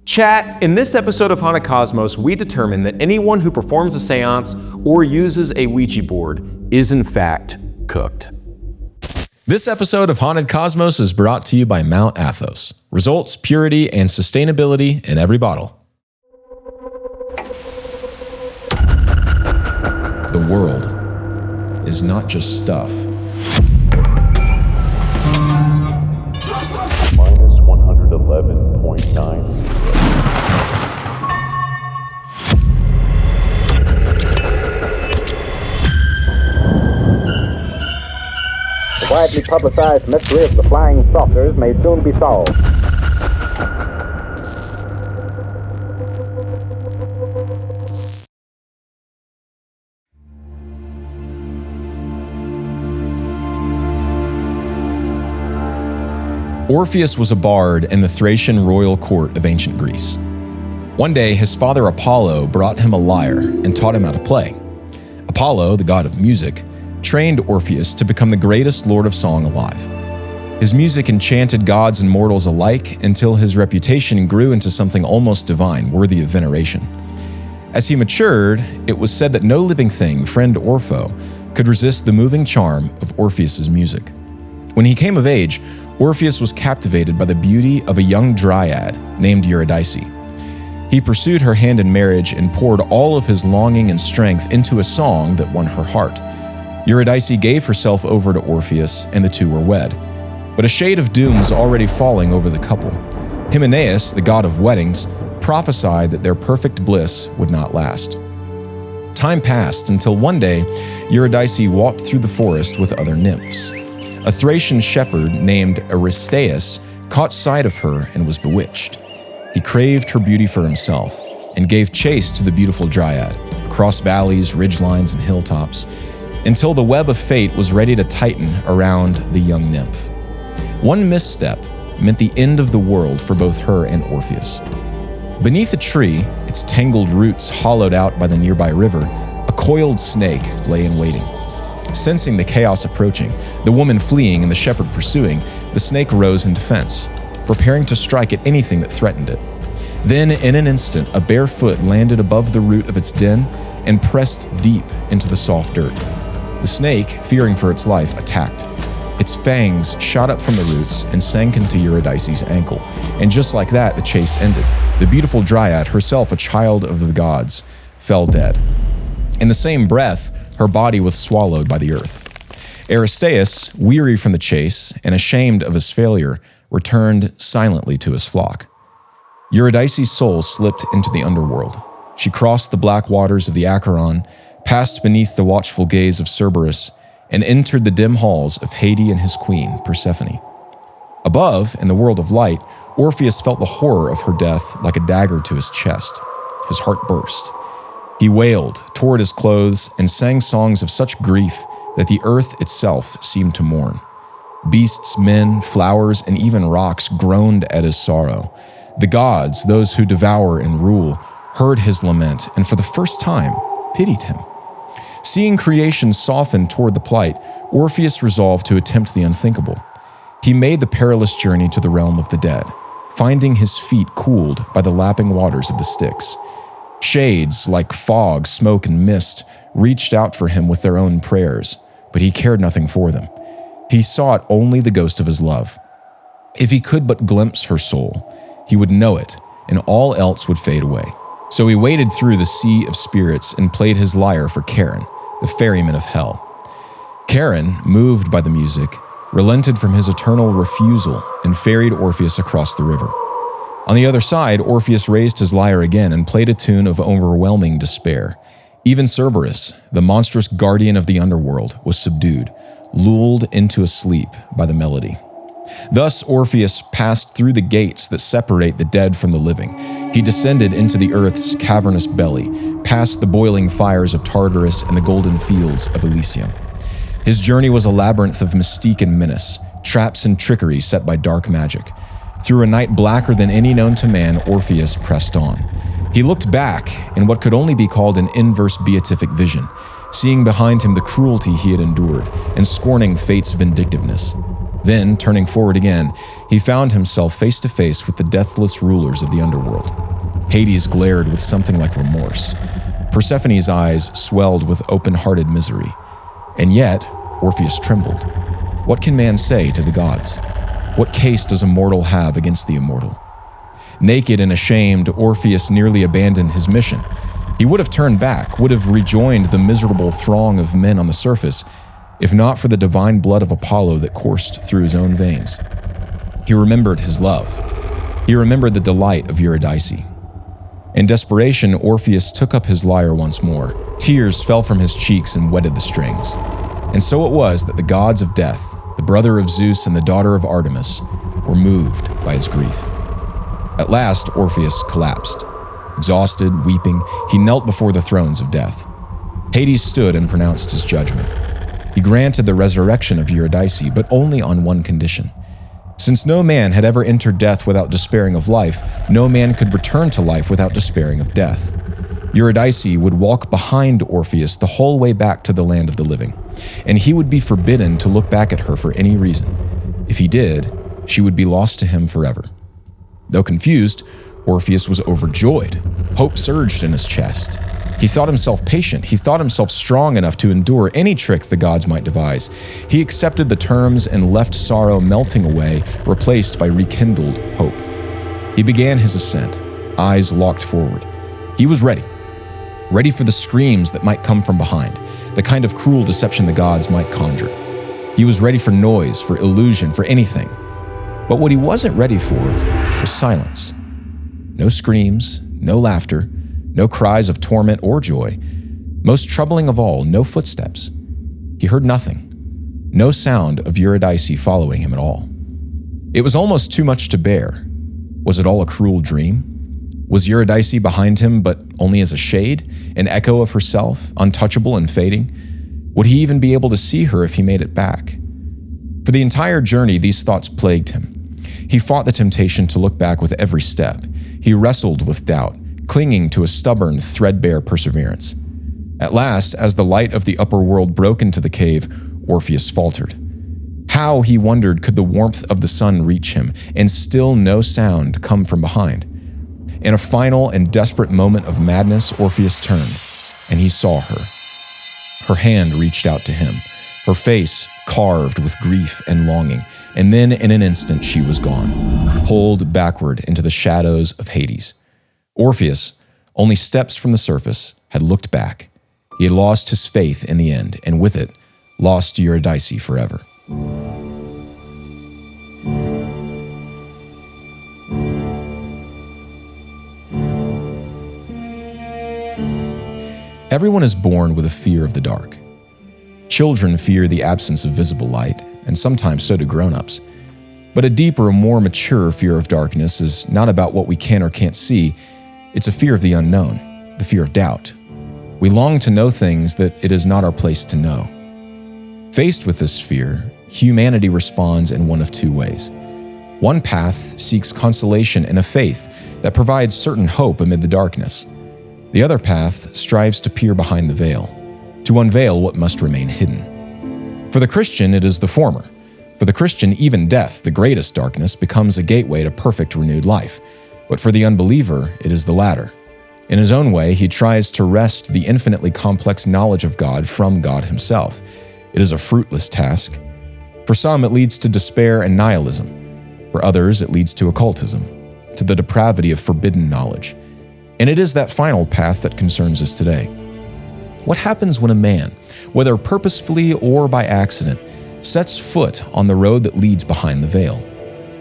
Chat, in this episode of Haunted Cosmos, we determine that anyone who performs a seance or uses a Ouija board is in fact cooked. This episode of Haunted Cosmos is brought to you by Mount Athos. Results, purity, and sustainability in every bottle. The world is not just stuff. Minus 111.9. The widely publicized mystery of the flying saucers may soon be solved. Orpheus was a bard in the Thracian royal court of ancient Greece. One day, his father Apollo brought him a lyre and taught him how to play. Apollo, the god of music, trained Orpheus to become the greatest lord of song alive. His music enchanted gods and mortals alike until his reputation grew into something almost divine, worthy of veneration. As he matured, it was said that no living thing, friend or foe, could resist the moving charm of Orpheus's music. When he came of age, Orpheus was captivated by the beauty of a young dryad named Eurydice. He pursued her hand in marriage and poured all of his longing and strength into a song that won her heart. Eurydice gave herself over to Orpheus, and the two were wed. But a shade of doom was already falling over the couple. Hymenaeus, the god of weddings, prophesied that their perfect bliss would not last. Time passed until one day, Eurydice walked through the forest with other nymphs. A Thracian shepherd named Aristeus caught sight of her and was bewitched. He craved her beauty for himself and gave chase to the beautiful dryad, across valleys, ridgelines, and hilltops, until the web of fate was ready to tighten around the young nymph. One misstep meant the end of the world for both her and Orpheus. Beneath a tree, its tangled roots hollowed out by the nearby river, a coiled snake lay in waiting. Sensing the chaos approaching, the woman fleeing and the shepherd pursuing, the snake rose in defense, preparing to strike at anything that threatened it. Then, in an instant, a bare foot landed above the root of its den and pressed deep into the soft dirt. The snake, fearing for its life, attacked. Its fangs shot up from the roots and sank into Eurydice's ankle, and just like that, the chase ended. The beautiful dryad, herself a child of the gods, fell dead. In the same breath, her body was swallowed by the earth. Aristeus, weary from the chase and ashamed of his failure, returned silently to his flock. Eurydice's soul slipped into the underworld. She crossed the black waters of the Acheron, passed beneath the watchful gaze of Cerberus, and entered the dim halls of Hades and his queen, Persephone. Above, in the world of light, Orpheus felt the horror of her death like a dagger to his chest. His heart burst. He wailed, tore at his clothes, and sang songs of such grief that the earth itself seemed to mourn. Beasts, men, flowers, and even rocks groaned at his sorrow. The gods, those who devour and rule, heard his lament and for the first time pitied him. Seeing creation soften toward the plight, Orpheus resolved to attempt the unthinkable. He made the perilous journey to the realm of the dead, finding his feet cooled by the lapping waters of the Styx. Shades, like fog, smoke, and mist, reached out for him with their own prayers, but he cared nothing for them. He sought only the ghost of his love. If he could but glimpse her soul, he would know it, and all else would fade away. So he waded through the sea of spirits and played his lyre for Charon, the ferryman of hell. Charon, moved by the music, relented from his eternal refusal and ferried Orpheus across the river. On the other side, Orpheus raised his lyre again and played a tune of overwhelming despair. Even Cerberus, the monstrous guardian of the underworld, was subdued, lulled into a sleep by the melody. Thus Orpheus passed through the gates that separate the dead from the living. He descended into the earth's cavernous belly, past the boiling fires of Tartarus and the golden fields of Elysium. His journey was a labyrinth of mystique and menace, traps and trickery set by dark magic. Through a night blacker than any known to man, Orpheus pressed on. He looked back in what could only be called an inverse beatific vision, seeing behind him the cruelty he had endured and scorning fate's vindictiveness. Then, turning forward again, he found himself face to face with the deathless rulers of the underworld. Hades glared with something like remorse. Persephone's eyes swelled with open-hearted misery. And yet, Orpheus trembled. What can man say to the gods? What case does a mortal have against the immortal? Naked and ashamed, Orpheus nearly abandoned his mission. He would have turned back, would have rejoined the miserable throng of men on the surface, if not for the divine blood of Apollo that coursed through his own veins. He remembered his love. He remembered the delight of Eurydice. In desperation, Orpheus took up his lyre once more. Tears fell from his cheeks and wetted the strings. And so it was that the gods of death, the brother of Zeus and the daughter of Artemis, were moved by his grief. At last, Orpheus collapsed. Exhausted, weeping, he knelt before the thrones of death. Hades stood and pronounced his judgment. He granted the resurrection of Eurydice, but only on one condition. Since no man had ever entered death without despairing of life, no man could return to life without despairing of death. Eurydice would walk behind Orpheus the whole way back to the land of the living, and he would be forbidden to look back at her for any reason. If he did, she would be lost to him forever. Though confused, Orpheus was overjoyed. Hope surged in his chest. He thought himself patient. He thought himself strong enough to endure any trick the gods might devise. He accepted the terms and left sorrow melting away, replaced by rekindled hope. He began his ascent, eyes locked forward. He was ready for the screams that might come from behind, the kind of cruel deception the gods might conjure. He was ready for noise, for illusion, for anything. But what he wasn't ready for was silence. No screams, no laughter, no cries of torment or joy. Most troubling of all, no footsteps. He heard nothing. No sound of Eurydice following him at all. It was almost too much to bear. Was it all a cruel dream? Was Eurydice behind him, but only as a shade, an echo of herself, untouchable and fading? Would he even be able to see her if he made it back? For the entire journey, these thoughts plagued him. He fought the temptation to look back with every step. He wrestled with doubt, clinging to a stubborn, threadbare perseverance. At last, as the light of the upper world broke into the cave, Orpheus faltered. How, he wondered, could the warmth of the sun reach him, and still no sound come from behind? In a final and desperate moment of madness, Orpheus turned, and he saw her. Her hand reached out to him, her face carved with grief and longing, and then in an instant she was gone, pulled backward into the shadows of Hades. Orpheus, only steps from the surface, had looked back. He had lost his faith in the end, and with it, lost Eurydice forever. Everyone is born with a fear of the dark. Children fear the absence of visible light, and sometimes so do grown-ups. But a deeper, more mature fear of darkness is not about what we can or can't see. It's a fear of the unknown, the fear of doubt. We long to know things that it is not our place to know. Faced with this fear, humanity responds in one of two ways. One path seeks consolation in a faith that provides certain hope amid the darkness. The other path strives to peer behind the veil, to unveil what must remain hidden. For the Christian, it is the former. For the Christian, even death, the greatest darkness, becomes a gateway to perfect renewed life. But for the unbeliever, it is the latter. In his own way, he tries to wrest the infinitely complex knowledge of God from God himself. It is a fruitless task. For some, it leads to despair and nihilism. For others, it leads to occultism, to the depravity of forbidden knowledge. And it is that final path that concerns us today. What happens when a man, whether purposefully or by accident, sets foot on the road that leads behind the veil?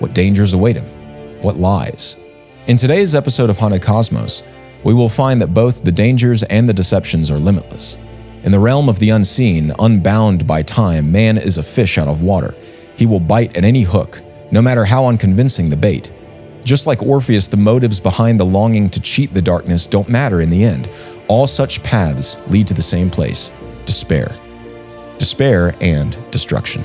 What dangers await him? What lies? In today's episode of Haunted Cosmos, we will find that both the dangers and the deceptions are limitless. In the realm of the unseen, unbound by time, man is a fish out of water. He will bite at any hook, no matter how unconvincing the bait. Just like Orpheus, the motives behind the longing to cheat the darkness don't matter in the end. All such paths lead to the same place: despair. Despair and destruction.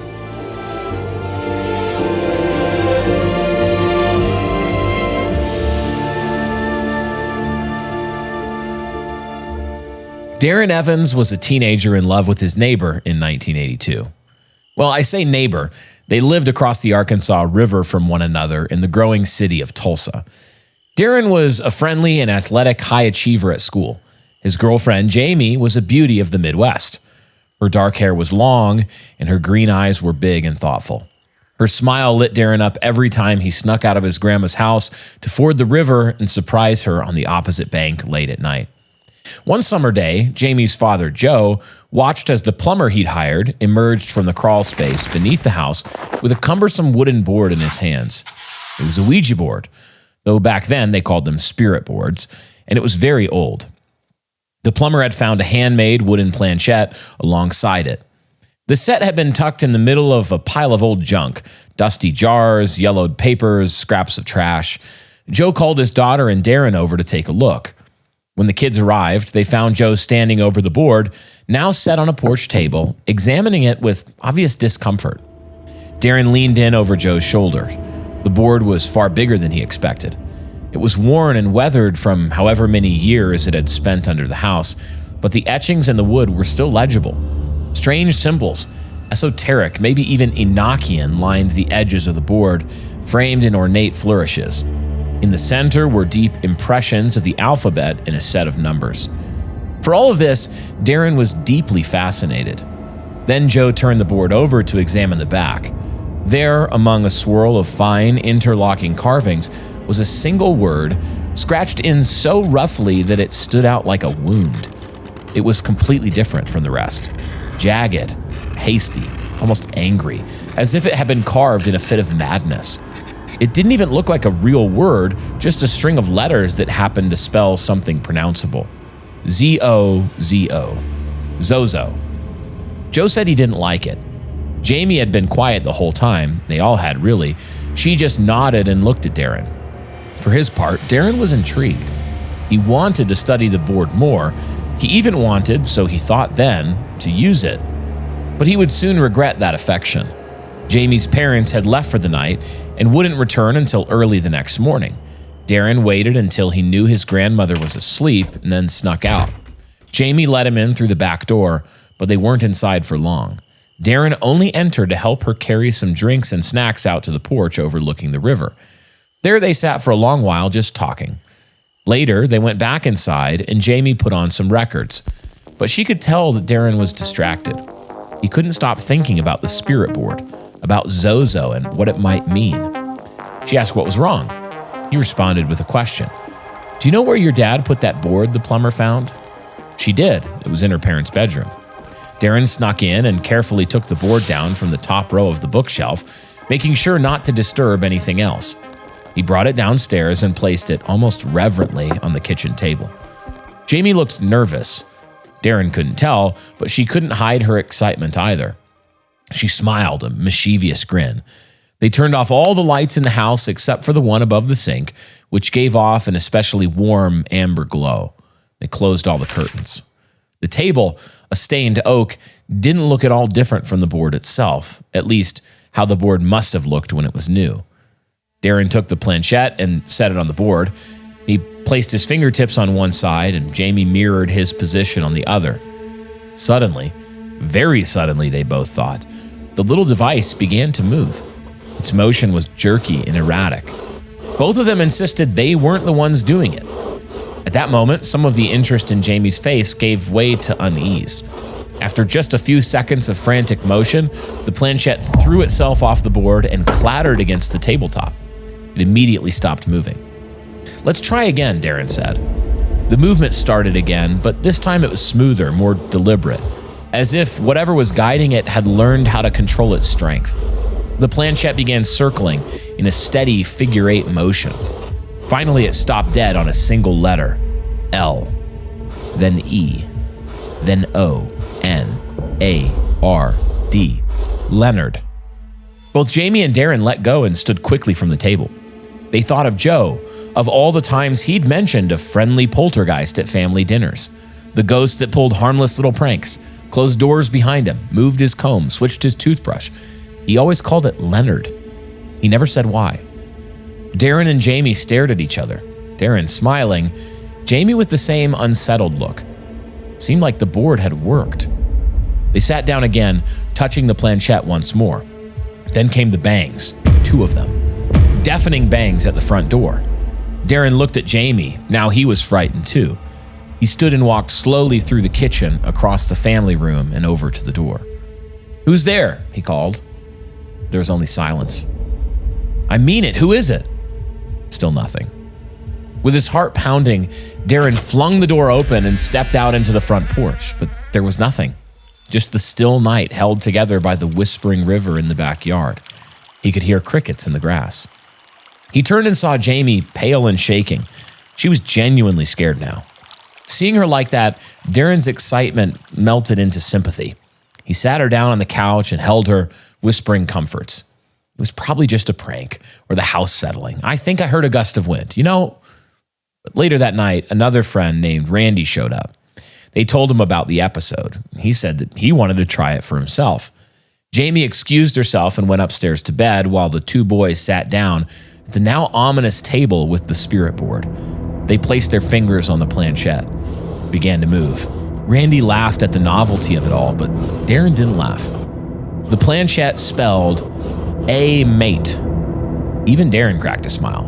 Darren Evans was a teenager in love with his neighbor in 1982. Well, I say neighbor They lived across the Arkansas River from one another in the growing city of Tulsa. Darren was a friendly and athletic high achiever at school. His girlfriend, Jamie, was a beauty of the Midwest. Her dark hair was long, and her green eyes were big and thoughtful. Her smile lit Darren up every time he snuck out of his grandma's house to ford the river and surprise her on the opposite bank late at night. One summer day, Jamie's father, Joe, watched as the plumber he'd hired emerged from the crawl space beneath the house with a cumbersome wooden board in his hands. It was a Ouija board, though back then they called them spirit boards, and it was very old. The plumber had found a handmade wooden planchette alongside it. The set had been tucked in the middle of a pile of old junk, dusty jars, yellowed papers, scraps of trash. Joe called his daughter and Darren over to take a look. When the kids arrived, they found Joe standing over the board, now set on a porch table, examining it with obvious discomfort. Darren leaned in over Joe's shoulder. The board was far bigger than he expected. It was worn and weathered from however many years it had spent under the house, but the etchings in the wood were still legible. Strange symbols, esoteric, maybe even Enochian, lined the edges of the board, framed in ornate flourishes. In the center were deep impressions of the alphabet in a set of numbers. For all of this, Darren was deeply fascinated. Then Joe turned the board over to examine the back. There, among a swirl of fine, interlocking carvings, was a single word, scratched in so roughly that it stood out like a wound. It was completely different from the rest. Jagged, hasty, almost angry, as if it had been carved in a fit of madness. It didn't even look like a real word, just a string of letters that happened to spell something pronounceable. ZOZO. ZOZO. Joe said he didn't like it. Jamie had been quiet the whole time. They all had, really. She just nodded and looked at Darren. For his part, Darren was intrigued. He wanted to study the board more. He even wanted, so he thought then, to use it. But he would soon regret that affection. Jamie's parents had left for the night and wouldn't return until early the next morning. Darren waited until he knew his grandmother was asleep and then snuck out. Jamie let him in through the back door, but they weren't inside for long. Darren only entered to help her carry some drinks and snacks out to the porch overlooking the river. There they sat for a long while just talking. Later, they went back inside and Jamie put on some records. But she could tell that Darren was distracted. He couldn't stop thinking about the spirit board, about ZOZO and what it might mean. She asked what was wrong. He responded with a question. "Do you know where your dad put that board the plumber found?" She did. It was in her parents' bedroom. Darren snuck in and carefully took the board down from the top row of the bookshelf, making sure not to disturb anything else. He brought it downstairs and placed it almost reverently on the kitchen table. Jamie looked nervous. Darren couldn't tell, but she couldn't hide her excitement either. She smiled, a mischievous grin. They turned off all the lights in the house except for the one above the sink, which gave off an especially warm amber glow. They closed all the curtains. The table, a stained oak, didn't look at all different from the board itself, at least how the board must have looked when it was new. Darren took the planchette and set it on the board. He placed his fingertips on one side and Jamie mirrored his position on the other. Suddenly, very suddenly they both thought, the little device began to move. Its motion was jerky and erratic. Both of them insisted they weren't the ones doing it. At that moment, some of the interest in Jamie's face gave way to unease. After just a few seconds of frantic motion, the planchette threw itself off the board and clattered against the tabletop. It immediately stopped moving. "Let's try again," Darren said. The movement started again, but this time it was smoother, more deliberate, as if whatever was guiding it had learned how to control its strength. The planchette began circling in a steady figure-8 motion. Finally, it stopped dead on a single letter, L, then E, then O, N, A, R, D, Leonard. Both Jamie and Darren let go and stood quickly from the table. They thought of Joe, of all the times he'd mentioned a friendly poltergeist at family dinners, the ghost that pulled harmless little pranks, closed doors behind him, moved his comb, switched his toothbrush. He always called it Leonard. He never said why. Darren and Jamie stared at each other, Darren smiling, Jamie with the same unsettled look. Seemed like the board had worked. They sat down again, touching the planchette once more. Then came the bangs, 2 of them. Deafening bangs at the front door. Darren looked at Jamie. Now he was frightened too. He stood and walked slowly through the kitchen, across the family room, and over to the door. "Who's there?" he called. There was only silence. "I mean it, who is it?" Still nothing. With his heart pounding, Darren flung the door open and stepped out into the front porch, but there was nothing. Just the still night held together by the whispering river in the backyard. He could hear crickets in the grass. He turned and saw Jamie, pale and shaking. She was genuinely scared now. Seeing her like that, Darren's excitement melted into sympathy. He sat her down on the couch and held her, whispering comforts. It was probably just a prank or the house settling. I think I heard a gust of wind, But later that night, another friend named Randy showed up. They told him about the episode. He said that he wanted to try it for himself. Jamie excused herself and went upstairs to bed while the 2 boys sat down at the now ominous table with the spirit board. They placed their fingers on the planchette, began to move. Randy laughed at the novelty of it all, but Darren didn't laugh. The planchette spelled, "A mate." Even Darren cracked a smile.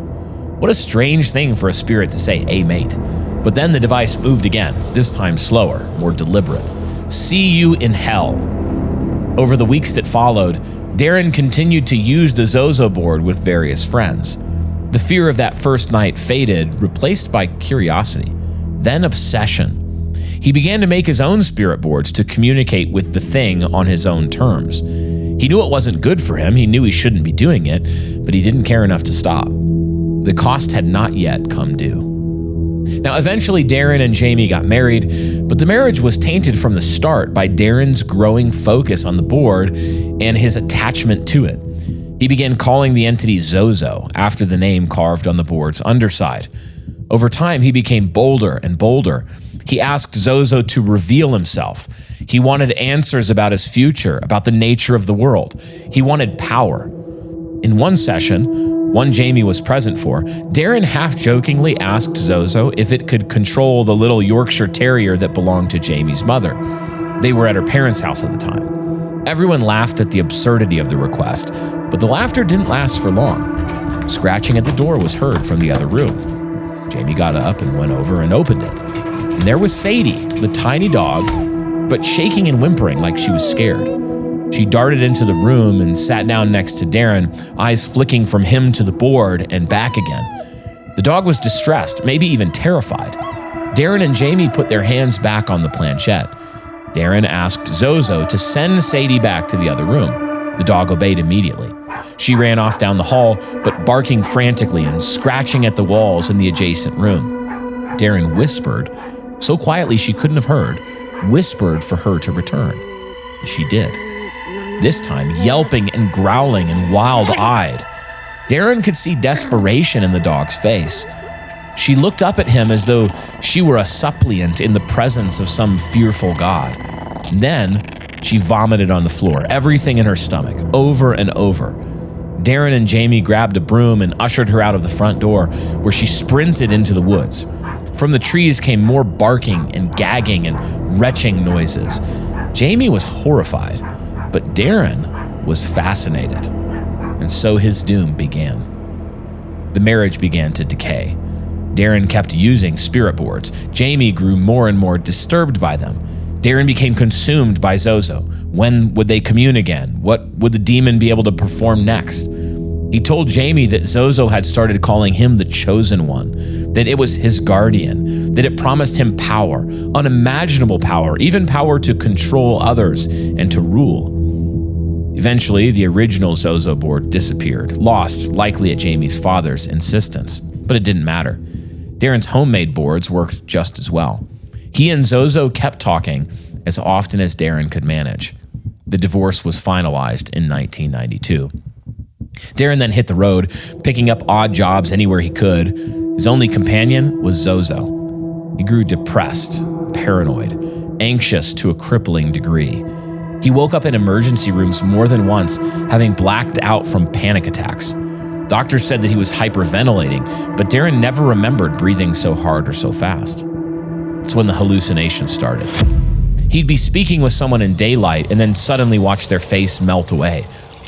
What a strange thing for a spirit to say, "A mate." But then the device moved again, this time slower, more deliberate. "See you in hell." Over the weeks that followed, Darren continued to use the ZOZO board with various friends. The fear of that first night faded, replaced by curiosity, then obsession. He began to make his own spirit boards to communicate with the thing on his own terms. He knew it wasn't good for him, he knew he shouldn't be doing it, but he didn't care enough to stop. The cost had not yet come due. Now, eventually, Darren and Jamie got married, but the marriage was tainted from the start by Darren's growing focus on the board and his attachment to it. He began calling the entity ZOZO after the name carved on the board's underside. Over time, he became bolder and bolder. He asked ZOZO to reveal himself. He wanted answers about his future, about the nature of the world. He wanted power. In one session, one Jamie was present for, Darren half-jokingly asked ZOZO if it could control the little Yorkshire Terrier that belonged to Jamie's mother. They were at her parents' house at the time. Everyone laughed at the absurdity of the request, but the laughter didn't last for long. Scratching at the door was heard from the other room. Jamie got up and went over and opened it. And there was Sadie, the tiny dog, but shaking and whimpering like she was scared. She darted into the room and sat down next to Darren, eyes flicking from him to the board and back again. The dog was distressed, maybe even terrified. Darren and Jamie put their hands back on the planchette. Darren asked ZOZO to send Sadie back to the other room. The dog obeyed immediately. She ran off down the hall, but barking frantically and scratching at the walls in the adjacent room. Darren whispered, so quietly she couldn't have heard, whispered for her to return. She did. This time, yelping and growling and wild-eyed. Darren could see desperation in the dog's face. She looked up at him as though she were a suppliant in the presence of some fearful god. Then, she vomited on the floor, everything in her stomach, over and over. Darren and Jamie grabbed a broom and ushered her out of the front door, where she sprinted into the woods. From the trees came more barking and gagging and retching noises. Jamie was horrified, but Darren was fascinated. And so his doom began. The marriage began to decay. Darren kept using spirit boards. Jamie grew more and more disturbed by them. Darren became consumed by ZOZO. When would they commune again? What would the demon be able to perform next? He told Jamie that ZOZO had started calling him the chosen one, that it was his guardian, that it promised him power, unimaginable power, even power to control others and to rule. Eventually, the original ZOZO board disappeared, lost likely at Jamie's father's insistence, but it didn't matter. Darren's homemade boards worked just as well. He and ZOZO kept talking as often as Darren could manage. The divorce was finalized in 1992. Darren then hit the road, picking up odd jobs anywhere he could. His only companion was ZOZO. He grew depressed, paranoid, anxious to a crippling degree. He woke up in emergency rooms more than once, having blacked out from panic attacks. Doctors said that he was hyperventilating, but Darren never remembered breathing so hard or so fast. It's when the hallucinations started. He'd be speaking with someone in daylight and then suddenly watch their face melt away.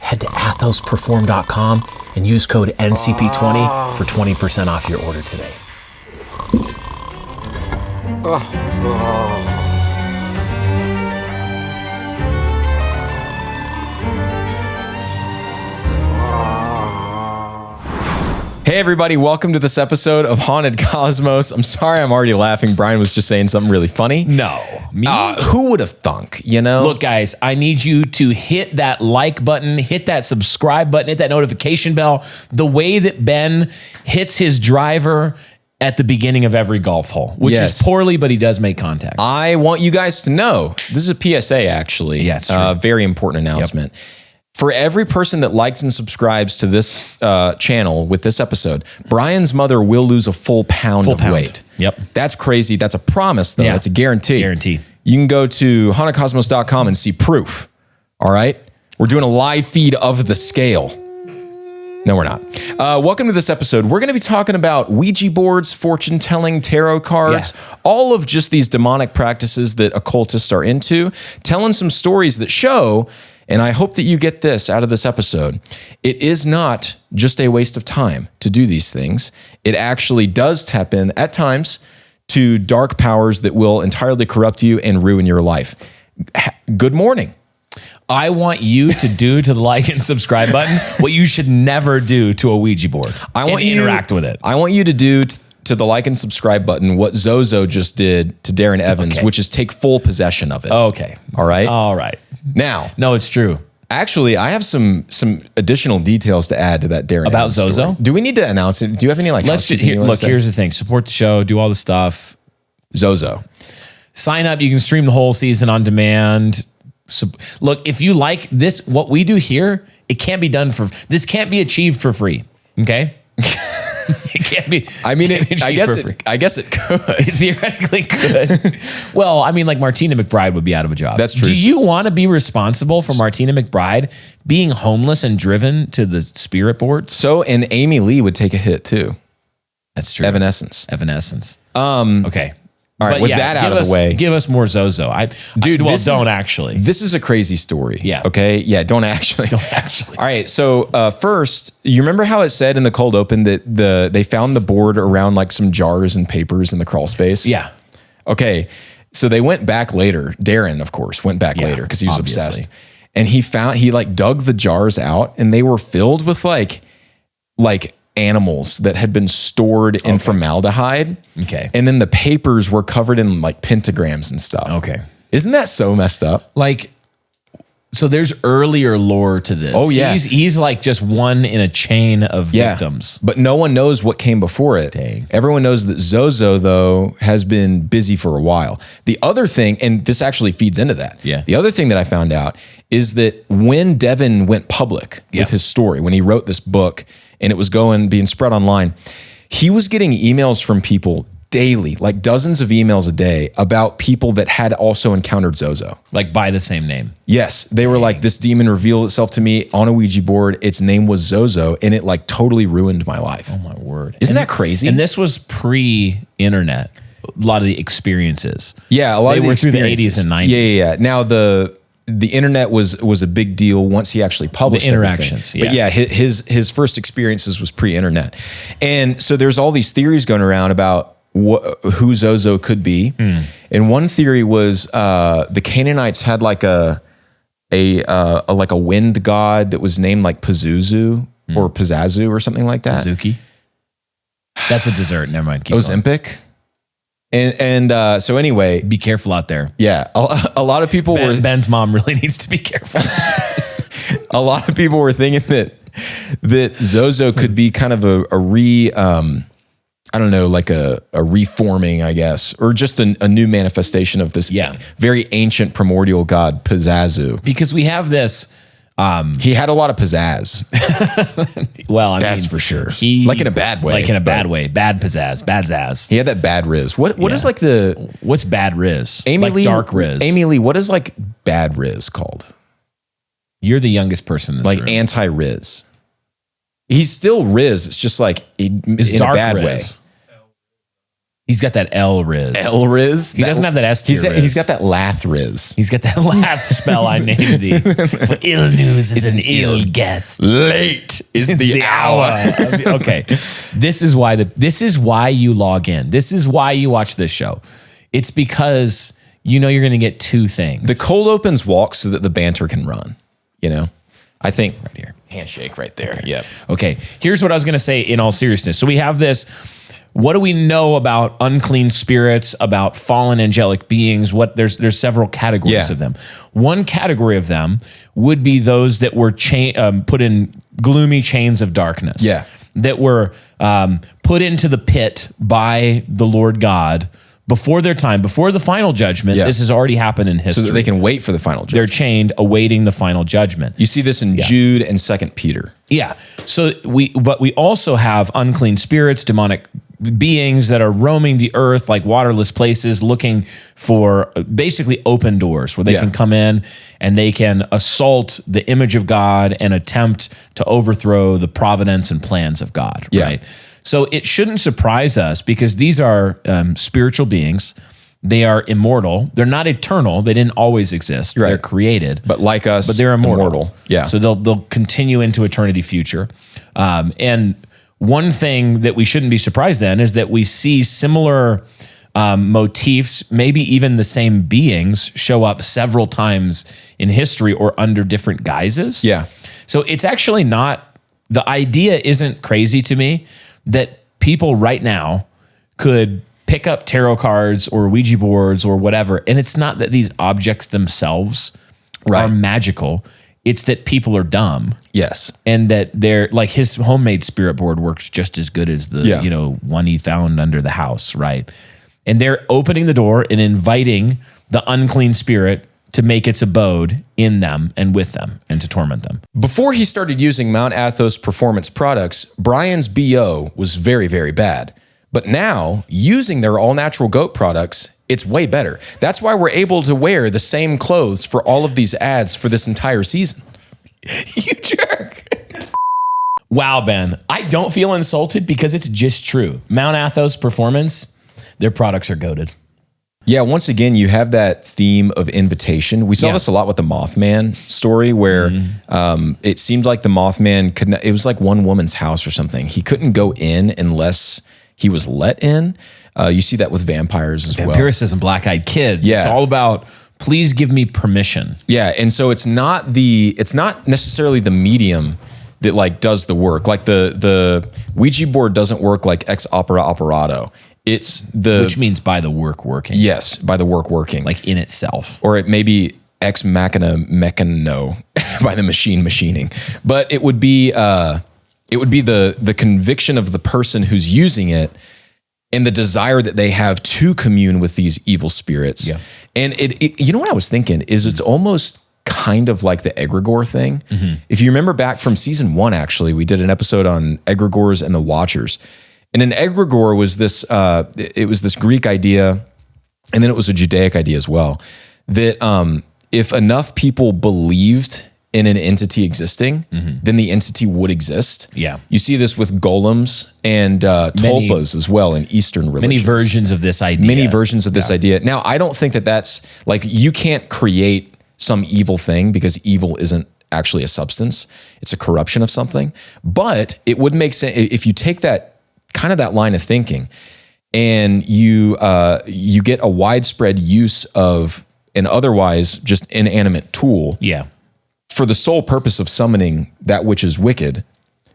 Head to athosperform.com and use code NCP20 for 20% off your order today. Hey everybody, welcome to this episode of Haunted Cosmos. I'm sorry I'm already laughing. Brian was just saying something really funny. No. Me? Who would have thunk, you know? Look, guys, I need you to hit that like button, hit that subscribe button, hit that notification bell, the way that Ben hits his driver at the beginning of every golf hole, which is poorly, but he does make contact. I want you guys to know, this is a PSA actually. Yeah, it's true. Very important announcement. Yep. For every person that likes and subscribes to this channel with this episode, Brian's mother will lose a full pound of weight. Yep. That's crazy. That's a promise, though. Yeah. That's a guarantee. Guarantee. You can go to hauntedcosmos.com and see proof. All right? We're doing a live feed of the scale. No, we're not. Welcome to this episode. We're going to be talking about Ouija boards, fortune telling, tarot cards, all of just these demonic practices that occultists are into, telling some stories that show, and I hope that you get this out of this episode, it is not just a waste of time to do these things. It actually does tap in at times to dark powers that will entirely corrupt you and ruin your life. Good morning. I want you to do to the like and subscribe button what you should never do to a Ouija board. I want you to interact with it. I want you to do to the like and subscribe button what ZOZO just did to Darren Evans, which is take full possession of it. Okay. All right? All right. Now. No, it's true. Actually, I have some additional details to add to that Darren About Evans ZOZO? story. Do we need to announce it? Do you have any Here's the thing. Support the show. Do all the stuff. ZOZO. Sign up. You can stream the whole season on demand. So, look, if you like this, what we do here, it can't be done this can't be achieved for free. Okay? It can't be. I mean, I guess it could. It theoretically could. Well, I mean, like Martina McBride would be out of a job. That's true. Do you want to be responsible for Martina McBride being homeless and driven to the spirit boards? So, and Amy Lee would take a hit too. That's true. Evanescence. Okay. All right, with that out of the way. Give us more ZOZO. Don't actually. This is a crazy story. Yeah. Okay? Yeah, don't actually. Don't actually. All right, so first, you remember how it said in the cold open that they found the board around like some jars and papers in the crawl space? Yeah. Okay, so they went back later. Darren, of course, went back later because he was obsessed. And he like dug the jars out and they were filled with like animals that had been stored in formaldehyde. Okay. And then the papers were covered in like pentagrams and stuff. Okay. Isn't that so messed up? Like, so there's earlier lore to this. Oh, yeah. He's like just one in a chain of victims. But no one knows what came before it. Dang. Everyone knows that ZOZO, though, has been busy for a while. The other thing, and this actually feeds into that. Yeah. The other thing that I found out is that when Devin went public with his story, when he wrote this book and it was being spread online, he was getting emails from people daily, like dozens of emails a day about people that had also encountered ZOZO. Like by the same name. Yes. They were like, this demon revealed itself to me on a Ouija board. Its name was ZOZO, and it like totally ruined my life. Oh my word. Isn't that crazy? And this was pre-internet. A lot of the experiences. Yeah, a lot of the were through the 80s and 90s. Yeah. Now the internet was a big deal once he actually published the interactions. everything. But yeah, his first experiences was pre-internet. And so there's all these theories going around about who ZOZO could be. And one theory was the Canaanites had like a wind god that was named like Pazuzu or Pazazu or something like that. Pazuki. That's a dessert. Never mind. Keep going. Ozempic. And so anyway, be careful out there. Yeah, a lot of people Ben's mom really needs to be careful. A lot of people were thinking that ZOZO could be kind of like a reforming, I guess, or just a new manifestation of this very ancient primordial god, Pazazu. Because we have this. He had a lot of pizzazz. Well, that's for sure. Like in a bad way. Like in a bad way. Bad pizzazz. Bad zazz. He had that bad riz. What is like the... What's bad riz? Amy like Lee, dark riz. Amy Lee, what is like bad riz called? You're the youngest person in this like room. Anti-riz. He's still riz. It's just like in a bad way. He's got that L Riz. L Riz. He doesn't have that S tier Riz. He's got that Lath Riz. He's got that laugh spell I named thee. For ill news is an ill guest. Late is the hour. Okay. This is why you log in. This is why you watch this show. It's because you know you're going to get two things. The cold opens walk so that the banter can run. You know, I think right here, handshake right there. Okay. Yep. Okay. Here's what I was going to say in all seriousness. So we have this. What do we know about unclean spirits, about fallen angelic beings? There's several categories of them. One category of them would be those that were put in gloomy chains of darkness. Yeah. That were put into the pit by the Lord God before their time, before the final judgment. Yeah. This has already happened in history. So that they can wait for the final judgment. They're chained, awaiting the final judgment. You see this in Jude and 2 Peter. Yeah. So we also have unclean spirits, demonic beings that are roaming the earth like waterless places, looking for basically open doors where they can come in and they can assault the image of God and attempt to overthrow the providence and plans of God. Yeah. Right. So it shouldn't surprise us because these are spiritual beings. They are immortal. They're not eternal. They didn't always exist. Right. They're created. But like us, but they're immortal. Yeah. So they'll continue into eternity future. And one thing that we shouldn't be surprised then is that we see similar motifs, maybe even the same beings show up several times in history or under different guises. Yeah. So it's actually not, the idea isn't crazy to me that people right now could pick up tarot cards or Ouija boards or whatever. And it's not that these objects themselves are magical. It's that people are dumb. Yes. And that they're like his homemade spirit board works just as good as the, one he found under the house. Right. And they're opening the door and inviting the unclean spirit to make its abode in them and with them and to torment them. Before he started using Mount Athos performance products, Brian's BO was very, very bad. But now, using their all-natural goat products, it's way better. That's why we're able to wear the same clothes for all of these ads for this entire season. You jerk. Wow, Ben. I don't feel insulted because it's just true. Mount Athos Performance, their products are goated. Yeah, once again, you have that theme of invitation. We saw this a lot with the Mothman story where it seemed like the Mothman could not, it was like one woman's house or something. He couldn't go in unless he was let in. You see that with vampires as well. Vampiricism, black-eyed kids. Yeah. It's all about, please give me permission. Yeah, and so it's not necessarily the medium that like does the work. Like the Ouija board doesn't work like ex opera operato. It's which means by the work working. Yes, by the work working. Like in itself. Or it may be ex machina mechano by the machine machining. But it would be the conviction of the person who's using it and the desire that they have to commune with these evil spirits. Yeah. And it you know what I was thinking is it's almost kind of like the egregore thing. Mm-hmm. If you remember back from season 1, actually, we did an episode on egregores and the Watchers. And an egregore was this, it was this Greek idea, and then it was a Judaic idea as well, that if enough people believed in an entity existing, then the entity would exist. Yeah. You see this with golems and tulpas as well in Eastern religions. Many versions of this idea. Many versions of this idea. Now, I don't think that that's, like, you can't create some evil thing because evil isn't actually a substance. It's a corruption of something. But it would make sense if you take that, kind of that line of thinking, and you get a widespread use of an otherwise just inanimate tool for the sole purpose of summoning that which is wicked,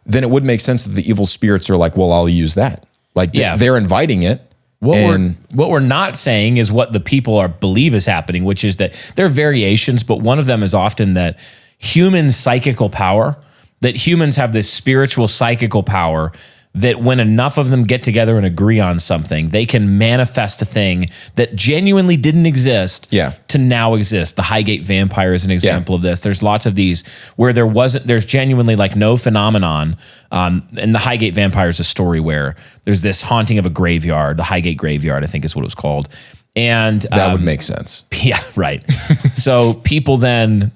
then it would make sense that the evil spirits are like, well, I'll use that. Like they're inviting it. What we're not saying is what the people believe is happening, which is that there are variations, but one of them is often that human psychical power, that humans have this spiritual psychical power that when enough of them get together and agree on something, they can manifest a thing that genuinely didn't exist to now exist. The Highgate Vampire is an example of this. There's lots of these where there's genuinely like no phenomenon. And the Highgate Vampire is a story where there's this haunting of a graveyard, the Highgate Graveyard, I think is what it was called. And that would make sense. Yeah, right. So people then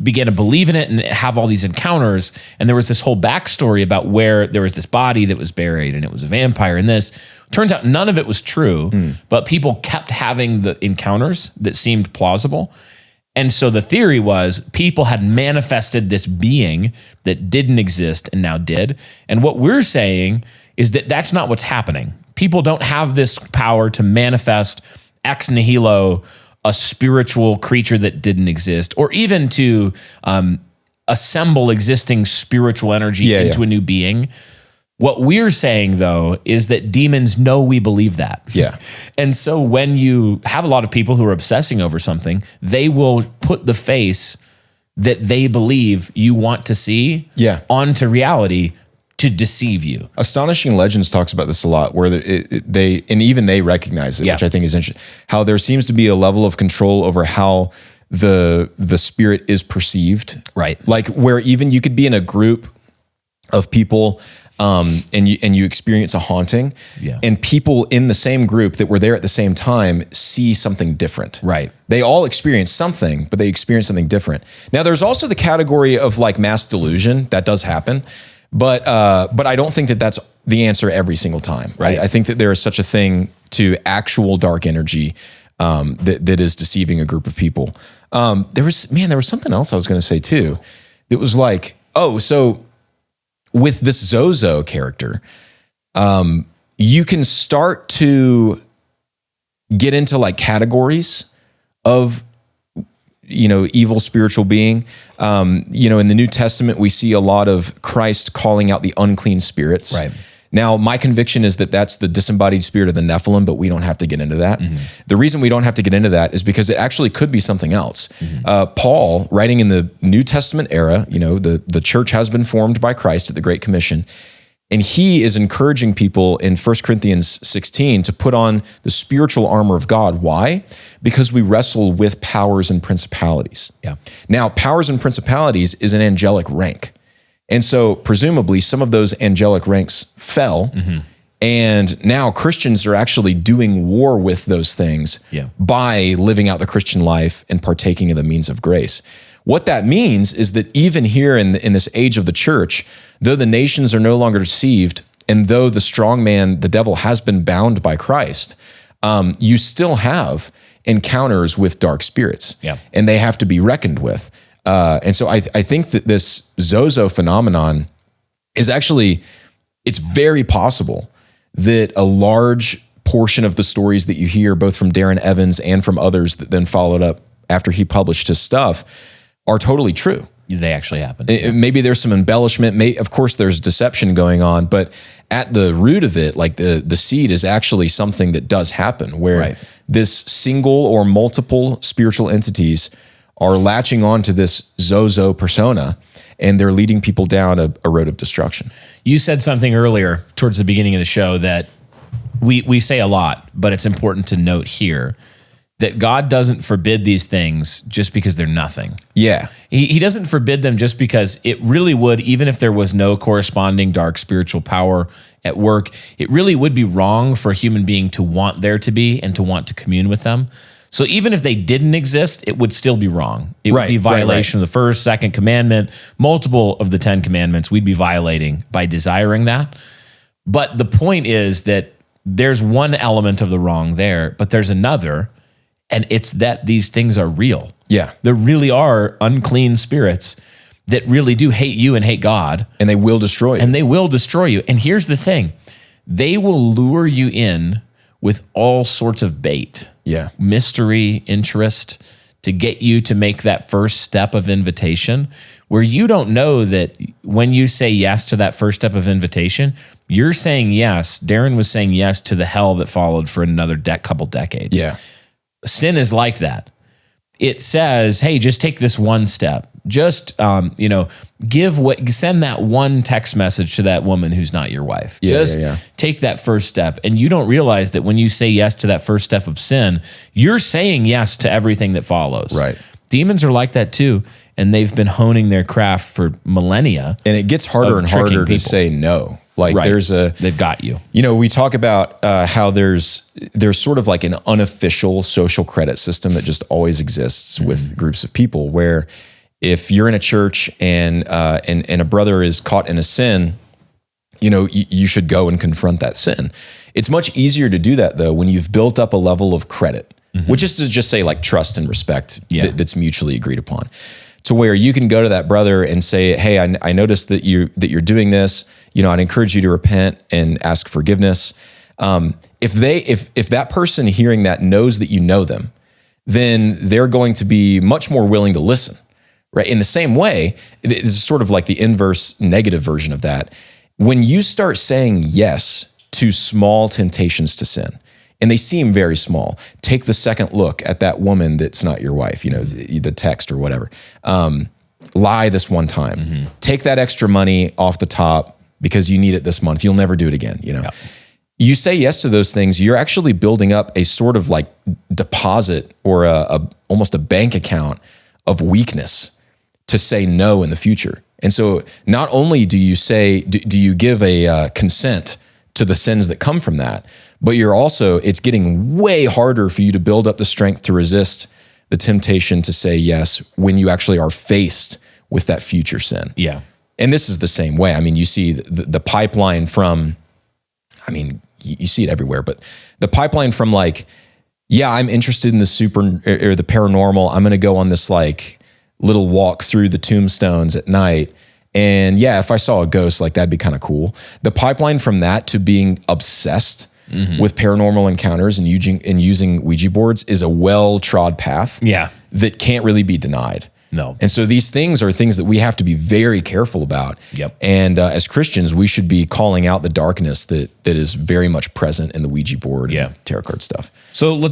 began to believe in it and have all these encounters. And there was this whole backstory about where there was this body that was buried and it was a vampire. And this turns out none of it was true, but people kept having the encounters that seemed plausible. And so the theory was people had manifested this being that didn't exist and now did. And what we're saying is that that's not what's happening. People don't have this power to manifest ex nihilo a spiritual creature that didn't exist, or even to assemble existing spiritual energy into a new being. What we're saying, though, is that demons know we believe that. Yeah. And so when you have a lot of people who are obsessing over something, they will put the face that they believe you want to see onto reality to deceive you. Astonishing Legends talks about this a lot, where they recognize it, which I think is interesting. How there seems to be a level of control over how the spirit is perceived. Right. Like where even you could be in a group of people and you experience a haunting, and people in the same group that were there at the same time see something different. Right. They all experience something, but they experience something different. Now, there's also the category of like mass delusion that does happen. But I don't think that that's the answer every single time, right? I think that there is such a thing to actual dark energy that is deceiving a group of people. There was something else I was going to say too. It was like, so with this ZOZO character, you can start to get into like categories of evil spiritual being. In the New Testament, we see a lot of Christ calling out the unclean spirits. Right. Now, my conviction is that that's the disembodied spirit of the Nephilim, but we don't have to get into that. The reason we don't have to get into that is because it actually could be something else. Paul, writing in the New Testament era, the church has been formed by Christ at the Great Commission. And he is encouraging people in 1 Corinthians 16 to put on the spiritual armor of God. Why? Because we wrestle with powers and principalities. Yeah. Now, powers and principalities is an angelic rank. And so presumably some of those angelic ranks fell. And now Christians are actually doing war with those things by living out the Christian life and partaking of the means of grace. What that means is that even here in this age of the church, though the nations are no longer deceived, and though the strong man, the devil, has been bound by Christ, you still have encounters with dark spirits, and they have to be reckoned with. And so I think that this ZOZO phenomenon is actually, it's very possible that a large portion of the stories that you hear, both from Darren Evans and from others that then followed up after he published his stuff, are totally true. They actually happen. Maybe there's some embellishment. Of course, there's deception going on, but at the root of it, like the seed is actually something that does happen, where this single or multiple spiritual entities are latching on to this ZOZO persona, and they're leading people down a road of destruction. You said something earlier towards the beginning of the show that we say a lot, but it's important to note here that God doesn't forbid these things just because they're nothing. Yeah. He doesn't forbid them just because it really would, even if there was no corresponding dark spiritual power at work, it really would be wrong for a human being to want there to be and to want to commune with them. So even if they didn't exist, it would still be wrong. It would be violation of the first, second commandment, multiple of the 10 commandments we'd be violating by desiring that. But the point is that there's one element of the wrong there, but there's another, and it's that these things are real. Yeah. There really are unclean spirits that really do hate you and hate God. And they will destroy you. And they will destroy you. And here's the thing. They will lure you in with all sorts of bait. Yeah. Mystery, interest, to get you to make that first step of invitation, where you don't know that when you say yes to that first step of invitation, you're saying yes. Darren was saying yes to the hell that followed for another couple decades. Yeah. Sin is like that. It says, hey, just take this one step. Just, send that one text message to that woman who's not your wife. Take that first step. And you don't realize that when you say yes to that first step of sin, you're saying yes to everything that follows. Right. Demons are like that too. And they've been honing their craft for millennia. And it gets harder and harder to say no. Like they've got you. We talk about how there's sort of like an unofficial social credit system that just always exists with groups of people, where if you're in a church and a brother is caught in a sin, you should go and confront that sin. It's much easier to do that though when you've built up a level of credit, which is to just say like trust and respect that's mutually agreed upon, to where you can go to that brother and say, hey, I noticed that you're doing this. I'd encourage you to repent and ask forgiveness. If that person hearing that knows that you know them, then they're going to be much more willing to listen, right? In the same way, it's sort of like the inverse negative version of that. When you start saying yes to small temptations to sin, and they seem very small, take the second look at that woman that's not your wife, the text or whatever. Lie this one time. Take that extra money off the top because you need it this month. You'll never do it again, Yeah. You say yes to those things, you're actually building up a sort of like deposit or almost a bank account of weakness to say no in the future. And so not only do you give a consent to the sins that come from that, but it's getting way harder for you to build up the strength to resist the temptation to say yes when you actually are faced with that future sin. Yeah. And this is the same way. I mean, you see the pipeline from, you see it everywhere, but the pipeline from like, yeah, I'm interested in the super or the paranormal. I'm going to go on this like little walk through the tombstones at night. And yeah, if I saw a ghost, like that'd be kind of cool. The pipeline from that to being obsessed with paranormal encounters and using Ouija boards is a well-trod path that can't really be denied. No. And so these things are things that we have to be very careful about. Yep. And as Christians, we should be calling out the darkness that is very much present in the Ouija board and tarot card stuff. So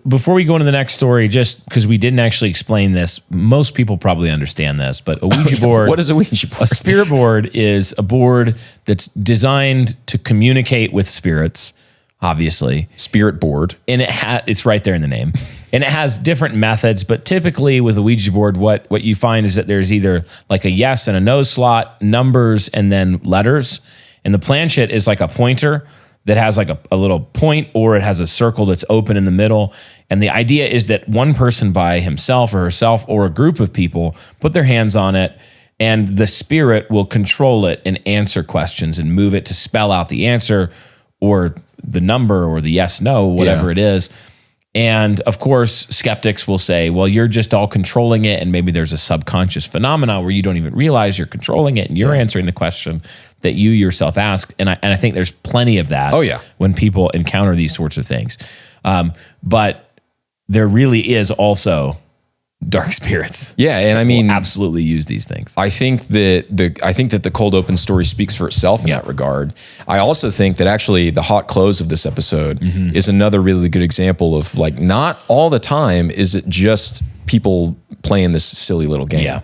before we go into the next story, just because we didn't actually explain this, most people probably understand this, but a Ouija board. What is a Ouija board? A spirit board is a board that's designed to communicate with spirits, obviously. Spirit board. And it's right there in the name. And it has different methods, but typically with a Ouija board, what you find is that there's either like a yes and a no slot, numbers, and then letters. And the planchette is like a pointer that has like a little point, or it has a circle that's open in the middle. And the idea is that one person by himself or herself or a group of people put their hands on it, and the spirit will control it and answer questions and move it to spell out the answer or the number or the yes, no, whatever it is. And of course, skeptics will say, well, you're just all controlling it, and maybe there's a subconscious phenomena where you don't even realize you're controlling it and you're answering the question that you yourself asked. And I think there's plenty of that when people encounter these sorts of things. But there really is also dark spirits. Yeah, and I mean, absolutely use these things. I think that the cold open story speaks for itself in that regard. I also think that actually the hot close of this episode is another really good example of like, not all the time is it just people playing this silly little game. Yeah.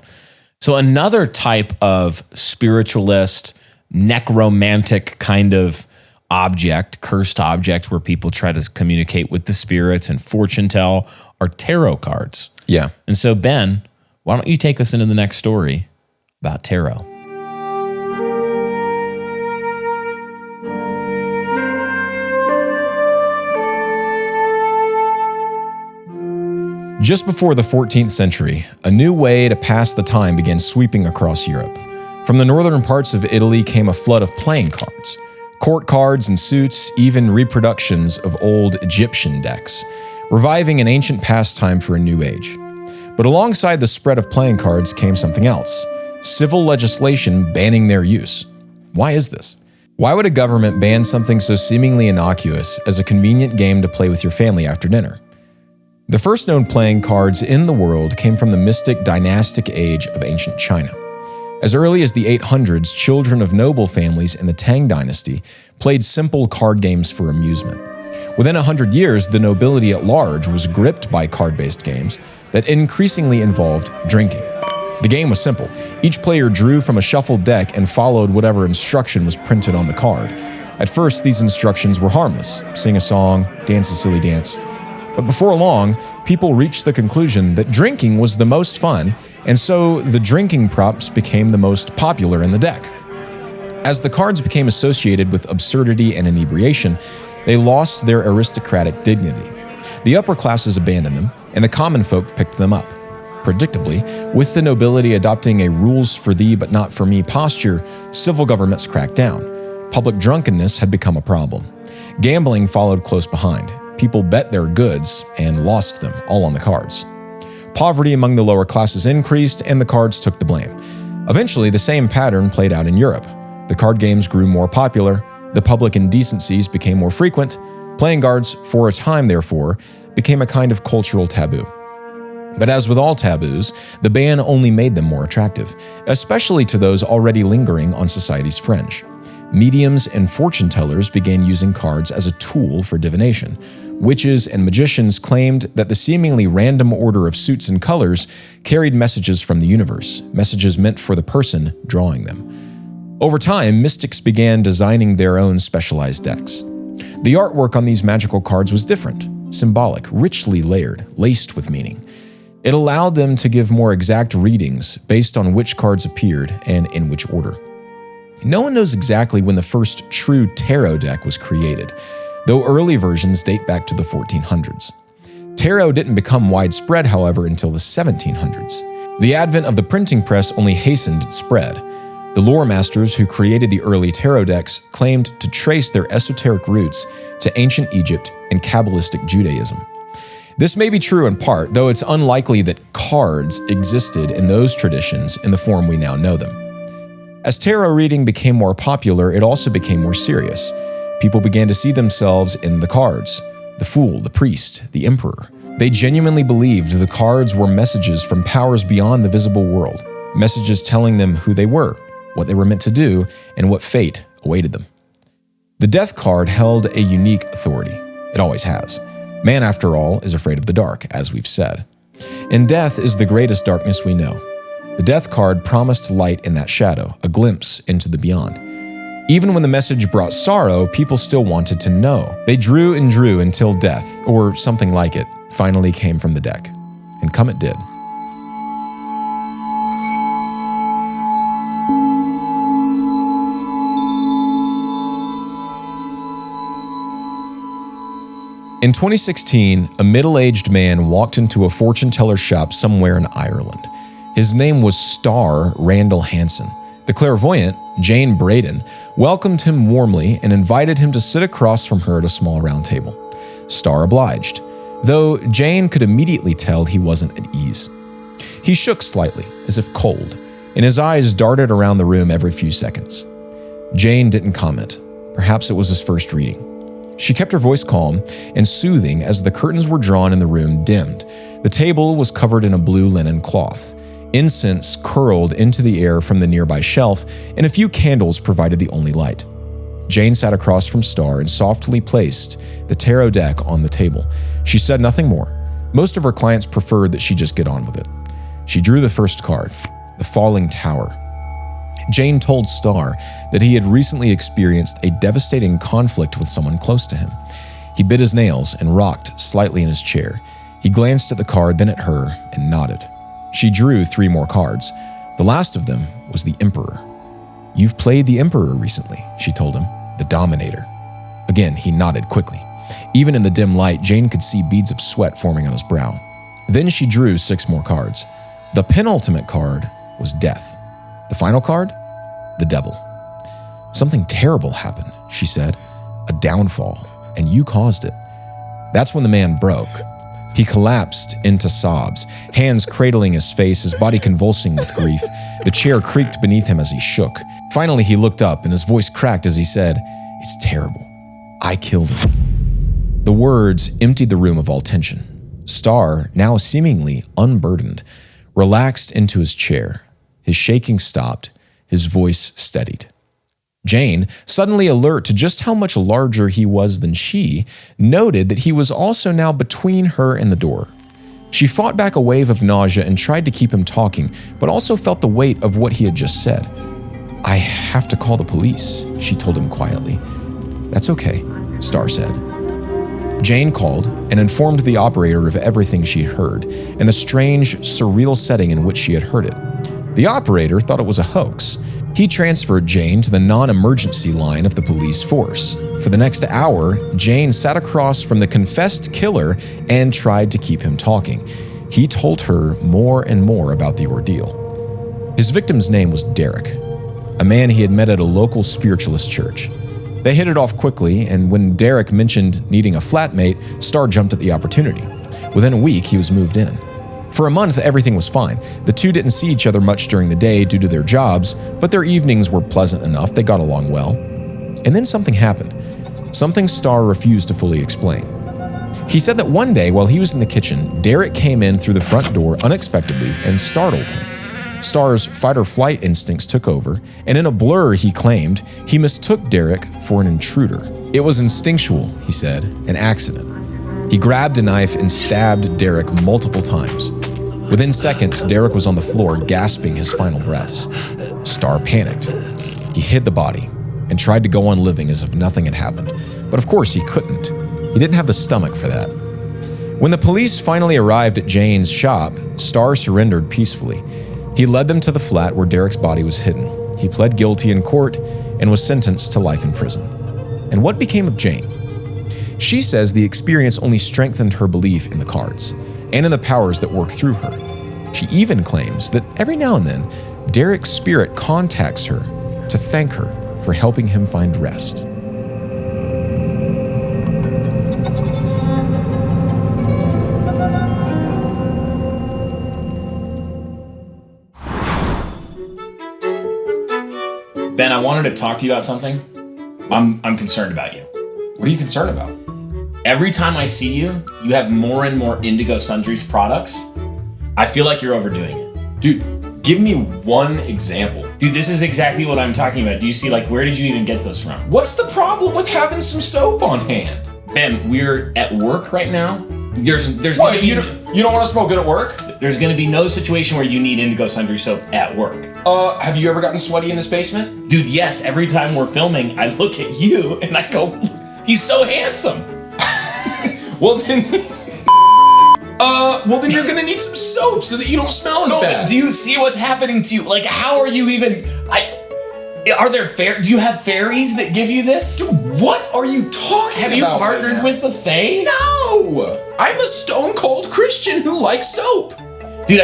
So another type of spiritualist, necromantic kind of object, cursed object, where people try to communicate with the spirits and fortune tell, are tarot cards. Yeah. And so, Ben, why don't you take us into the next story about tarot? Just before the 14th century, a new way to pass the time began sweeping across Europe. From the northern parts of Italy came a flood of playing cards, court cards and suits, even reproductions of old Egyptian decks, reviving an ancient pastime for a new age. But alongside the spread of playing cards came something else: civil legislation banning their use. Why is this? Why would a government ban something so seemingly innocuous as a convenient game to play with your family after dinner? The first known playing cards in the world came from the mystic dynastic age of ancient China. As early as the 800s, children of noble families in the Tang dynasty played simple card games for amusement. Within 100 years, the nobility at large was gripped by card-based games that increasingly involved drinking. The game was simple. Each player drew from a shuffled deck and followed whatever instruction was printed on the card. At first, these instructions were harmless: sing a song, dance a silly dance. But before long, people reached the conclusion that drinking was the most fun, and so the drinking props became the most popular in the deck. As the cards became associated with absurdity and inebriation, they lost their aristocratic dignity. The upper classes abandoned them, and the common folk picked them up. Predictably, with the nobility adopting a rules for thee but not for me posture, civil governments cracked down. Public drunkenness had become a problem. Gambling followed close behind. People bet their goods and lost them, all on the cards. Poverty among the lower classes increased, and the cards took the blame. Eventually, the same pattern played out in Europe. The card games grew more popular, the public indecencies became more frequent, playing cards, for a time therefore, became a kind of cultural taboo. But as with all taboos, the ban only made them more attractive, especially to those already lingering on society's fringe. Mediums and fortune tellers began using cards as a tool for divination. Witches and magicians claimed that the seemingly random order of suits and colors carried messages from the universe, messages meant for the person drawing them. Over time, mystics began designing their own specialized decks. The artwork on these magical cards was different, symbolic, richly layered, laced with meaning. It allowed them to give more exact readings based on which cards appeared and in which order. No one knows exactly when the first true tarot deck was created, though early versions date back to the 1400s. Tarot didn't become widespread, however, until the 1700s. The advent of the printing press only hastened its spread. The lore masters who created the early tarot decks claimed to trace their esoteric roots to ancient Egypt and Kabbalistic Judaism. This may be true in part, though it's unlikely that cards existed in those traditions in the form we now know them. As tarot reading became more popular, it also became more serious. People began to see themselves in the cards, the fool, the priest, the emperor. They genuinely believed the cards were messages from powers beyond the visible world, messages telling them who they were, what they were meant to do, and what fate awaited them. The death card held a unique authority. It always has. Man, after all, is afraid of the dark, as we've said. And death is the greatest darkness we know. The death card promised light in that shadow, a glimpse into the beyond. Even when the message brought sorrow, people still wanted to know. They drew and drew until death, or something like it, finally came from the deck. And come it did. In 2016, a middle-aged man walked into a fortune teller shop somewhere in Ireland. His name was Star Randall Hansen. The clairvoyant, Jane Braden, welcomed him warmly and invited him to sit across from her at a small round table. Star obliged, though Jane could immediately tell he wasn't at ease. He shook slightly, as if cold, and his eyes darted around the room every few seconds. Jane didn't comment. Perhaps it was his first reading. She kept her voice calm and soothing as the curtains were drawn and the room dimmed. The table was covered in a blue linen cloth. Incense curled into the air from the nearby shelf, and a few candles provided the only light. Jane sat across from Star and softly placed the tarot deck on the table. She said nothing more. Most of her clients preferred that she just get on with it. She drew the first card, the Falling Tower. Jane told Star that he had recently experienced a devastating conflict with someone close to him. He bit his nails and rocked slightly in his chair. He glanced at the card, then at her, and nodded. She drew 3 more cards. The last of them was the Emperor. "You've played the Emperor recently," she told him, "the Dominator." Again, he nodded quickly. Even in the dim light, Jane could see beads of sweat forming on his brow. Then she drew 6 more cards. The penultimate card was Death. The final card? The Devil. "Something terrible happened," she said. "A downfall, and you caused it." That's when the man broke. He collapsed into sobs, hands cradling his face, his body convulsing with grief. The chair creaked beneath him as he shook. Finally, he looked up, and his voice cracked as he said, "It's terrible. I killed him." The words emptied the room of all tension. Star, now seemingly unburdened, relaxed into his chair. His shaking stopped. His voice steadied. Jane, suddenly alert to just how much larger he was than she, noted that he was also now between her and the door. She fought back a wave of nausea and tried to keep him talking, but also felt the weight of what he had just said. "I have to call the police," she told him quietly. "That's okay," Star said. Jane called and informed the operator of everything she had heard and the strange, surreal setting in which she had heard it. The operator thought it was a hoax. He transferred Jane to the non-emergency line of the police force. For the next hour, Jane sat across from the confessed killer and tried to keep him talking. he told her more and more about the ordeal. His victim's name was Derek, a man he had met at a local spiritualist church. They hit it off quickly, and when Derek mentioned needing a flatmate, Starr jumped at the opportunity. Within a week, he was moved in. For a month, everything was fine. The two didn't see each other much during the day due to their jobs, but their evenings were pleasant enough. They got along well. And then something happened. Something Starr refused to fully explain. He said that one day, while he was in the kitchen, Derek came in through the front door unexpectedly and startled him. Starr's fight-or-flight instincts took over, and in a blur, he claimed, he mistook Derek for an intruder. It was instinctual, he said, an accident. He grabbed a knife and stabbed Derek multiple times. Within seconds, Derek was on the floor, gasping his final breaths. Starr panicked. He hid the body and tried to go on living as if nothing had happened. But of course, he couldn't. He didn't have the stomach for that. When the police finally arrived at Jane's shop, Starr surrendered peacefully. He led them to the flat where Derek's body was hidden. He pled guilty in court and was sentenced to life in prison. And what became of Jane? She says the experience only strengthened her belief in the cards and in the powers that work through her. She even claims that every now and then, Derek's spirit contacts her to thank her for helping him find rest. Ben, I wanted to talk to you about something. I'm concerned about you. What are you concerned about? Every time I see you, you have more and more Indigo Sundries products. I feel like you're overdoing it. Dude, give me one example. Dude, this is exactly what I'm talking about. Do you see, where did you even get this from? What's the problem with having some soap on hand? Ben, we're at work right now. There's What, gonna be, you don't want to smoke it at work? There's gonna be no situation where you need Indigo Sundry soap at work. Have you ever gotten sweaty in this basement? Dude, yes, every time we're filming, I look at you and I go, he's so handsome. Well then, you're gonna need some soap so that you don't smell as bad. Do you see what's happening to you? How are you even, are there do you have fairies that give you this? Dude, what are you talking about? Have you partnered right with the Fae? No! I'm a stone cold Christian who likes soap. Dude,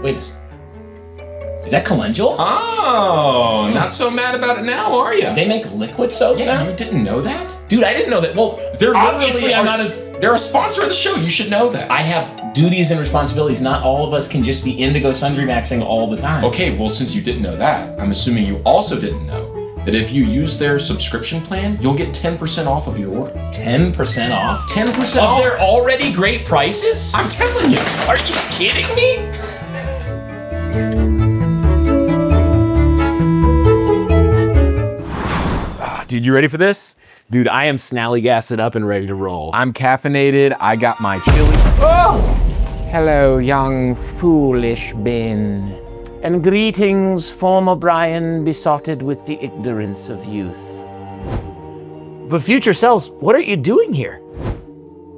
wait, is that calendula? Oh, not so mad about it now, are you? They make liquid soap now? You didn't know that? Dude, I didn't know that. Well, They're obviously I'm not they're a sponsor of the show. You should know that. I have duties and responsibilities. Not all of us can just be Indigo Sundry Maxing all the time. Okay, well, since you didn't know that, I'm assuming you also didn't know that if you use their subscription plan, you'll get 10% off of your order. 10% off? 10% Of off. their already great prices? I'm telling you. Are you kidding me? Dude, you ready for this? Dude, I am snallygassed up and ready to roll. I'm caffeinated. I got my chili. Hello, young foolish Ben. And greetings, former Brian, besotted with the ignorance of youth. But future selves, what are you doing here?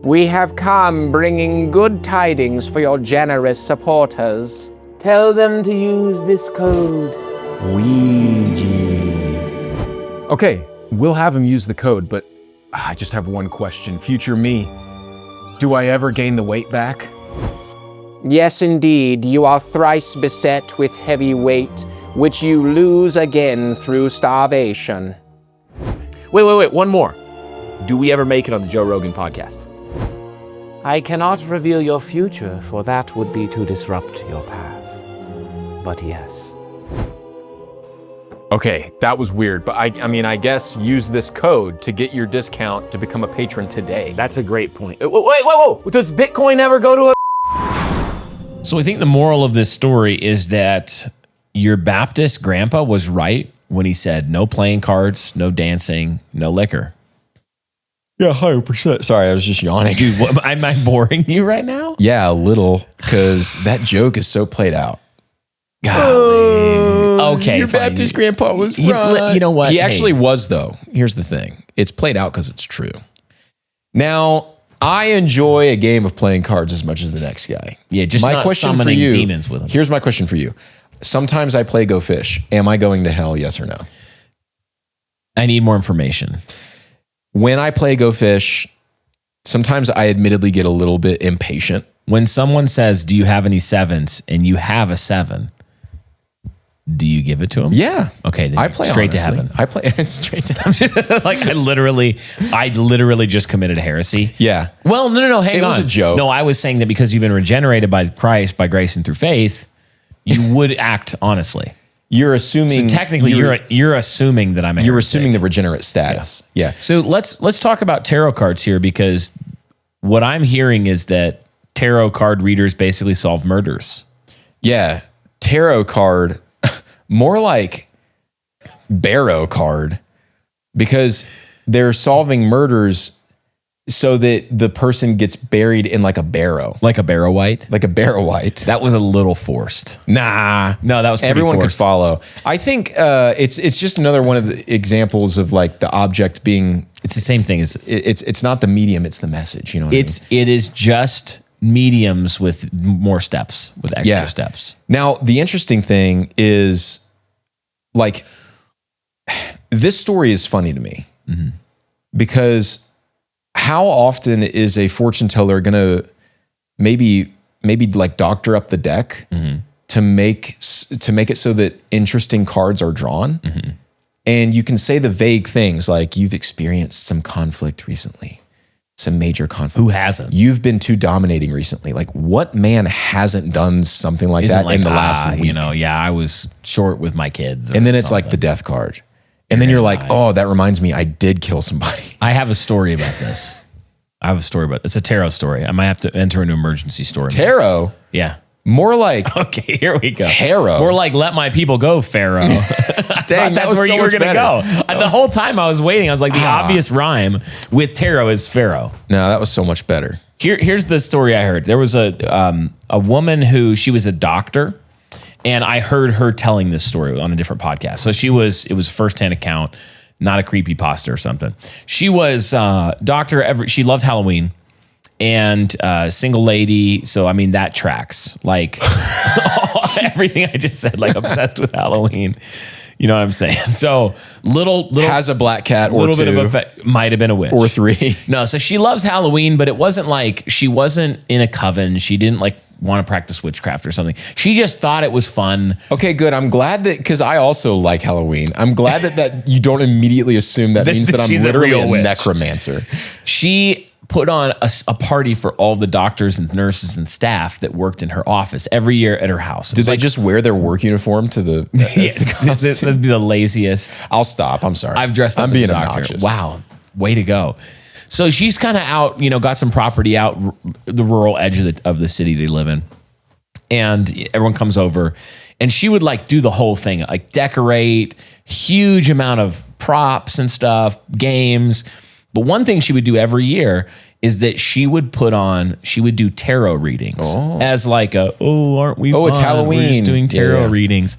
We have come bringing good tidings for your generous supporters. Tell them to use this code, Ouija. Okay, we'll have him use the code, but I just have one question. Future me, do I ever gain the weight back? Yes, indeed, you are thrice beset with heavy weight, which you lose again through starvation. Wait, one more. Do we ever make it on the Joe Rogan podcast? I cannot reveal your future, for that would be to disrupt your path. But yes. Okay, that was weird, but I guess use this code to get your discount to become a patron today. That's a great point. Whoa. Does Bitcoin ever go to a... So I think the moral of this story is that your Baptist grandpa was right when he said no playing cards, no dancing, no liquor. Yeah, 100%. Sorry, I was just yawning. Dude, am I boring you right now? Yeah, a little, because that joke is so played out. Okay, your fine. Baptist grandpa was You- right. you know what? He Hey. actually was, though. Here's the thing. It's played out because it's true. Now, I enjoy a game of playing cards as much as the next guy. Yeah, just not summoning demons with him. Here's my question for you. Sometimes I play Go Fish. Am I going to hell, yes or no? I need more information. When I play Go Fish, sometimes I admittedly get a little bit impatient When someone says, "Do you have any sevens?" and you have a 7, do you give it to them? Yeah. Okay. Then I play straight honestly. to heaven. I play straight to heaven. Like I literally just committed a heresy. Yeah. Well, no. Hang on. It was a joke. No, I was saying that because you've been regenerated by Christ, by grace and through faith, you would act honestly. You're assuming. So technically, you're assuming that I'm a You're heretic. assuming the regenerate status. Yeah. So let's talk about tarot cards here, because what I'm hearing is that tarot card readers basically solve murders. Yeah. Tarot card, more like barrow card, because they're solving murders so that the person gets buried in like a barrow. Like a barrow white? Like a barrow white. That was a little forced. Nah. No, that was pretty Everyone forced. could follow. I think it's just another one of the examples of like the object being. It's the same thing as It's not the medium, it's the message. You know what I mean? it is just mediums with more steps, with extra steps. Now, the interesting thing is, like, this story is funny to me because how often is a fortune teller going to maybe like doctor up the deck to make it so that interesting cards are drawn? And you can say the vague things like, you've experienced some conflict recently. Some major conflict. Who hasn't? You've been too dominating recently. Like, what man hasn't done something like that in the last week? I was short with my kids. And then it's like the death card. And then you're like, oh, that reminds me, I did kill somebody. I have a story about this. It's a tarot story. I might have to enter into emergency story. Tarot? Yeah. More like, Okay, here we go. Harrow. More like let my people go, Pharaoh. dang, That's where you were going to go. The whole time I was waiting, I was like, the obvious rhyme with tarot is Pharaoh. No, that was so much better. Here's the story I heard. There was a woman who, she was a doctor, and I heard her telling this story on a different podcast. So it was firsthand account, not a creepypasta or something. She was doctor. She loved Halloween. And single lady, so I mean that tracks. Like everything I just said, like obsessed with Halloween. You know what I'm saying? So little has a black cat or little two. bit of effect. Might have been a witch or 3. No, so she loves Halloween, but it wasn't like she wasn't in a coven. She didn't like want to practice witchcraft or something. She just thought it was fun. Okay, good. I'm glad that, because I also like Halloween. I'm glad that you don't immediately assume that means that I'm she's a literally real a witch. necromancer. She put on a party for all the doctors and nurses and staff that worked in her office every year at her house. Did they just wear their work uniform to the? That'd be the laziest. I'll stop. I'm sorry. I've dressed up I'm as being a doctor. obnoxious. Wow, way to go. So she's kind of out, got some property out the rural edge of the city they live in. And everyone comes over, and she would like do the whole thing, like decorate, huge amount of props and stuff, games. But one thing she would do every year is that she would do tarot readings as like aren't we fun? It's Halloween. We're just doing tarot Yeah. readings.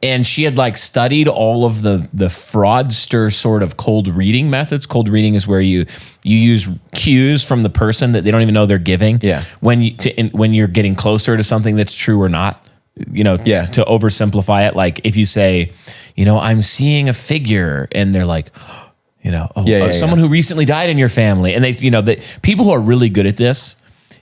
And she had like studied all of the fraudster sort of cold reading methods. Cold reading is where you use cues from the person that they don't even know they're giving. Yeah. When you're getting closer to something that's true or not. Yeah. To oversimplify it, like if you say, I'm seeing a figure, and they're like, someone who recently died in your family, and they, that people who are really good at this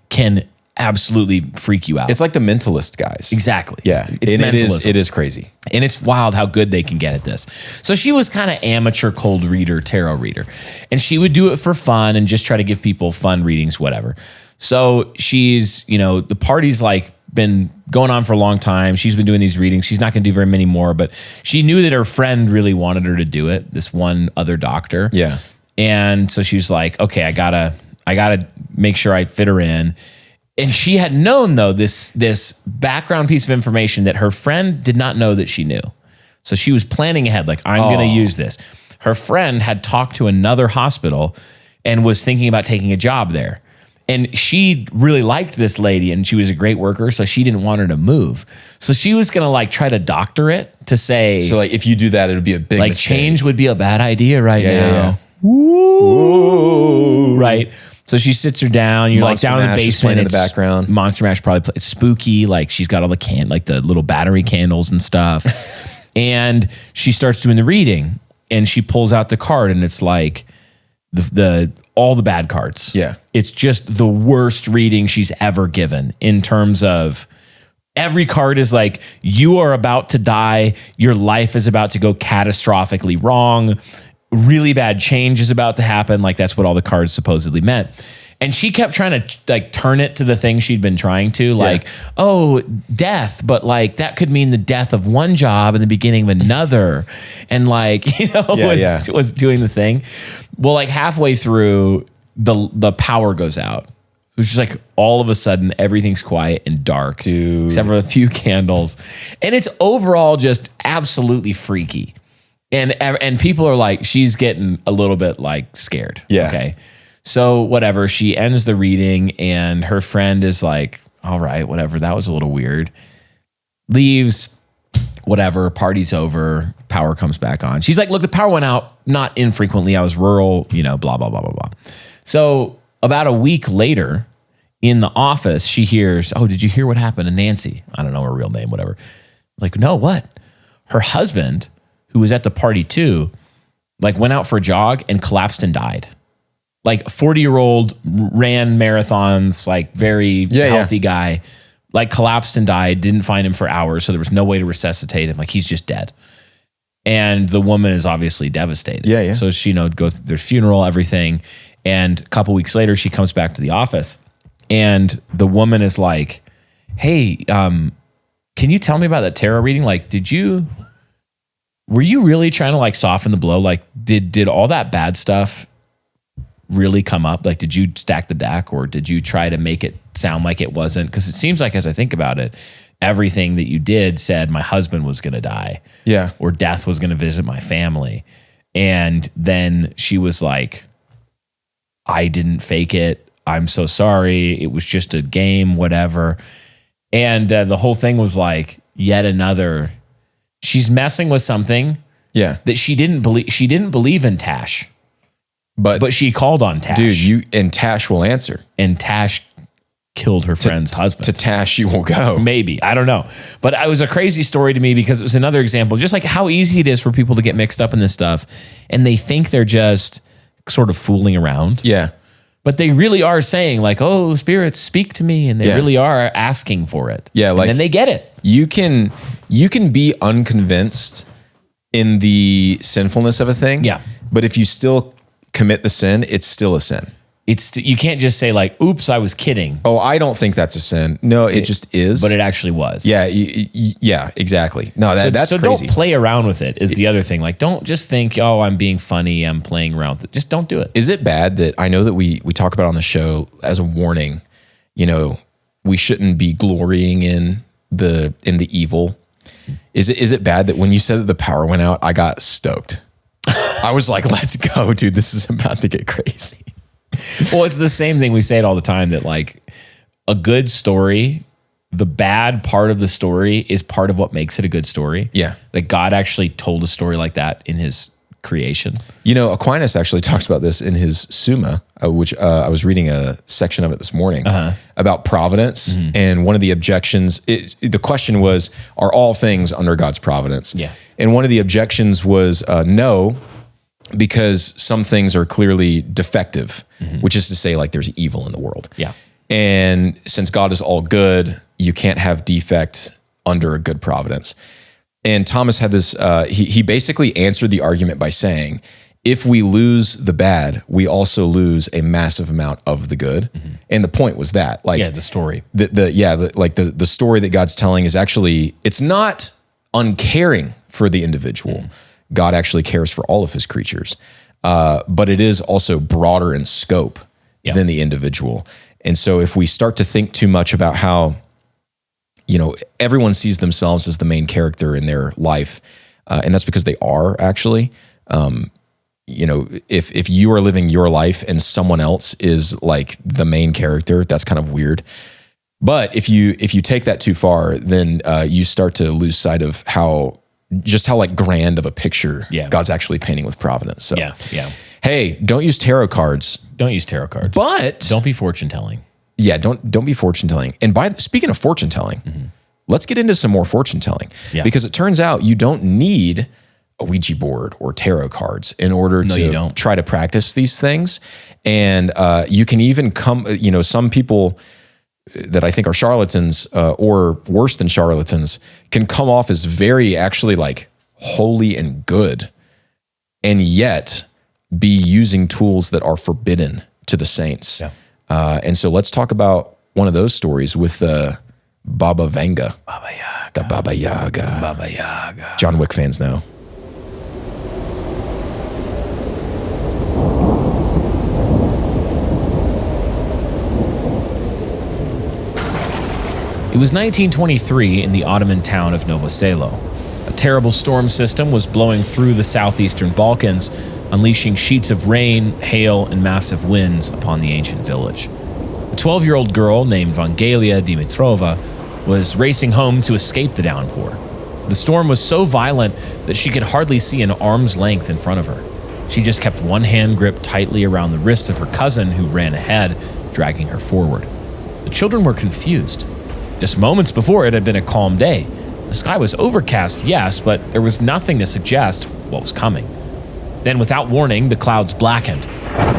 can absolutely freak you out. It's like the mentalist guys. Exactly. Yeah. It's mentalism. It is crazy. And it's wild how good they can get at this. So she was kind of amateur cold reader, tarot reader. And she would do it for fun and just try to give people fun readings, whatever. So she's, the party's like been going on for a long time. She's been doing these readings. She's not going to do very many more, but she knew that her friend really wanted her to do it, this one other doctor. Yeah. And so she was like, okay, I gotta make sure I fit her in. And she had known, though, this background piece of information that her friend did not know that she knew. So she was planning ahead, like, I'm going to use this. Her friend had talked to another hospital and was thinking about taking a job there. And she really liked this lady, and she was a great worker, so she didn't want her to move. So she was going to, like, try to doctor it to say... So, like, if you do that, it would be a big like, mistake. change would be a bad idea now. Yeah. Ooh. Right. So she sits her down. You're Monster like down in the Mash is basement. playing in the It's background. Monster Mash probably plays. It's spooky. Like she's got all the little battery candles and stuff. And she starts doing the reading, and she pulls out the card, and it's like, all the bad cards. Yeah. It's just the worst reading she's ever given in terms of every card is like, you are about to die. Your life is about to go catastrophically wrong. Really bad change is about to happen. Like that's what all the cards supposedly meant. And she kept trying to like turn it to the thing she'd been trying to, like, oh, death, but like that could mean the death of one job and the beginning of another. And like, was doing the thing. Well, like halfway through, the power goes out. It's just like all of a sudden everything's quiet and dark, dude, except for a few candles. And it's overall just absolutely freaky. And people are like, she's getting a little bit like scared. Yeah. Okay. So whatever, she ends the reading and her friend is like, all right, whatever. That was a little weird. Leaves, whatever, party's over, power comes back on. She's like, look, the power went out not infrequently. I was rural, blah, blah, blah, blah, blah. So about a week later in the office, she hears, oh, did you hear what happened to Nancy? I don't know her real name, whatever. Like, no, what? Her husband, who was at the party too, like went out for a jog and collapsed and died. Like 40-year-old ran marathons, like very healthy guy, like collapsed and died, didn't find him for hours. So there was no way to resuscitate him. Like he's just dead. And the woman is obviously devastated. Yeah. So she, goes through their funeral, everything. And a couple weeks later, she comes back to the office and the woman is like, hey, can you tell me about that tarot reading? Like, were you really trying to like soften the blow? Like did all that bad stuff really come up? Like, did you stack the deck or did you try to make it sound like it wasn't? Because it seems like, as I think about it, everything that you did said my husband was going to die. Yeah. Or death was going to visit my family. And then she was like, I didn't fake it. I'm so sorry. It was just a game, whatever. And the whole thing was like yet another, she's messing with something that she didn't believe. She didn't believe in Tash. But she called on Tash. Dude, and Tash will answer. And Tash killed her friend's husband. To Tash you will go. Maybe. I don't know. But it was a crazy story to me because it was another example, just like how easy it is for people to get mixed up in this stuff. And they think they're just sort of fooling around. Yeah. But they really are saying like, oh, spirits, speak to me. And they really are asking for it. Yeah. Like, and then they get it. You can be unconvinced in the sinfulness of a thing. Yeah. But if you still commit the sin, it's still a sin. You can't just say like, oops, I was kidding. Oh, I don't think that's a sin. No, it just is. But it actually was. Yeah, yeah, exactly. No, that's so crazy. Don't play around with it is the other thing. Like, don't just think, oh, I'm being funny, I'm playing around with it. Just don't do it. Is it bad that I know that we talk about on the show as a warning, we shouldn't be glorying in the evil. Is it bad that when you said that the power went out, I got stoked? I was like, let's go, dude. This is about to get crazy. Well, it's the same thing. We say it all the time that like a good story, the bad part of the story is part of what makes it a good story. Yeah. Like God actually told a story like that in his creation. Aquinas actually talks about this in his Summa, which I was reading a section of it this morning about providence. Mm-hmm. And one of the objections, the question was, are all things under God's providence? Yeah. And one of the objections was no, because some things are clearly defective, which is to say like there's evil in the world. Yeah. And since God is all good, you can't have defect under a good providence. And Thomas had this, he basically answered the argument by saying, if we lose the bad, we also lose a massive amount of the good. Mm-hmm. And the point was that, like, the story, the story that God's telling is actually, it's not uncaring for the individual. Mm-hmm. God actually cares for all of his creatures. But it is also broader in scope than the individual. And so if we start to think too much about how, everyone sees themselves as the main character in their life, and that's because they are actually, if you are living your life and someone else is like the main character, that's kind of weird. But if you take that too far, then you start to lose sight of how like grand of a picture God's actually painting with providence. So hey, don't use tarot cards. Don't use tarot cards. But don't be fortune telling. Yeah, don't be fortune telling. And speaking of fortune telling, let's get into some more fortune telling. Yeah. Because it turns out you don't need a Ouija board or tarot cards in order No, you don't. try to practice these things. And you can even some people that I think are charlatans or worse than charlatans can come off as very actually like holy and good, and yet be using tools that are forbidden to the saints. Yeah. And so let's talk about one of those stories with Baba Vanga. Baba Yaga. The Baba Yaga. Baba Yaga. John Wick fans know. It was 1923 in the Ottoman town of Novo Selo. A terrible storm system was blowing through the southeastern Balkans, unleashing sheets of rain, hail, and massive winds upon the ancient village. A 12-year-old girl named Vangelia Dimitrova was racing home to escape the downpour. The storm was so violent that she could hardly see an arm's length in front of her. She just kept one hand gripped tightly around the wrist of her cousin, who ran ahead, dragging her forward. The children were confused. Just moments before, it had been a calm day. The sky was overcast, yes, but there was nothing to suggest what was coming. Then, without warning, the clouds blackened.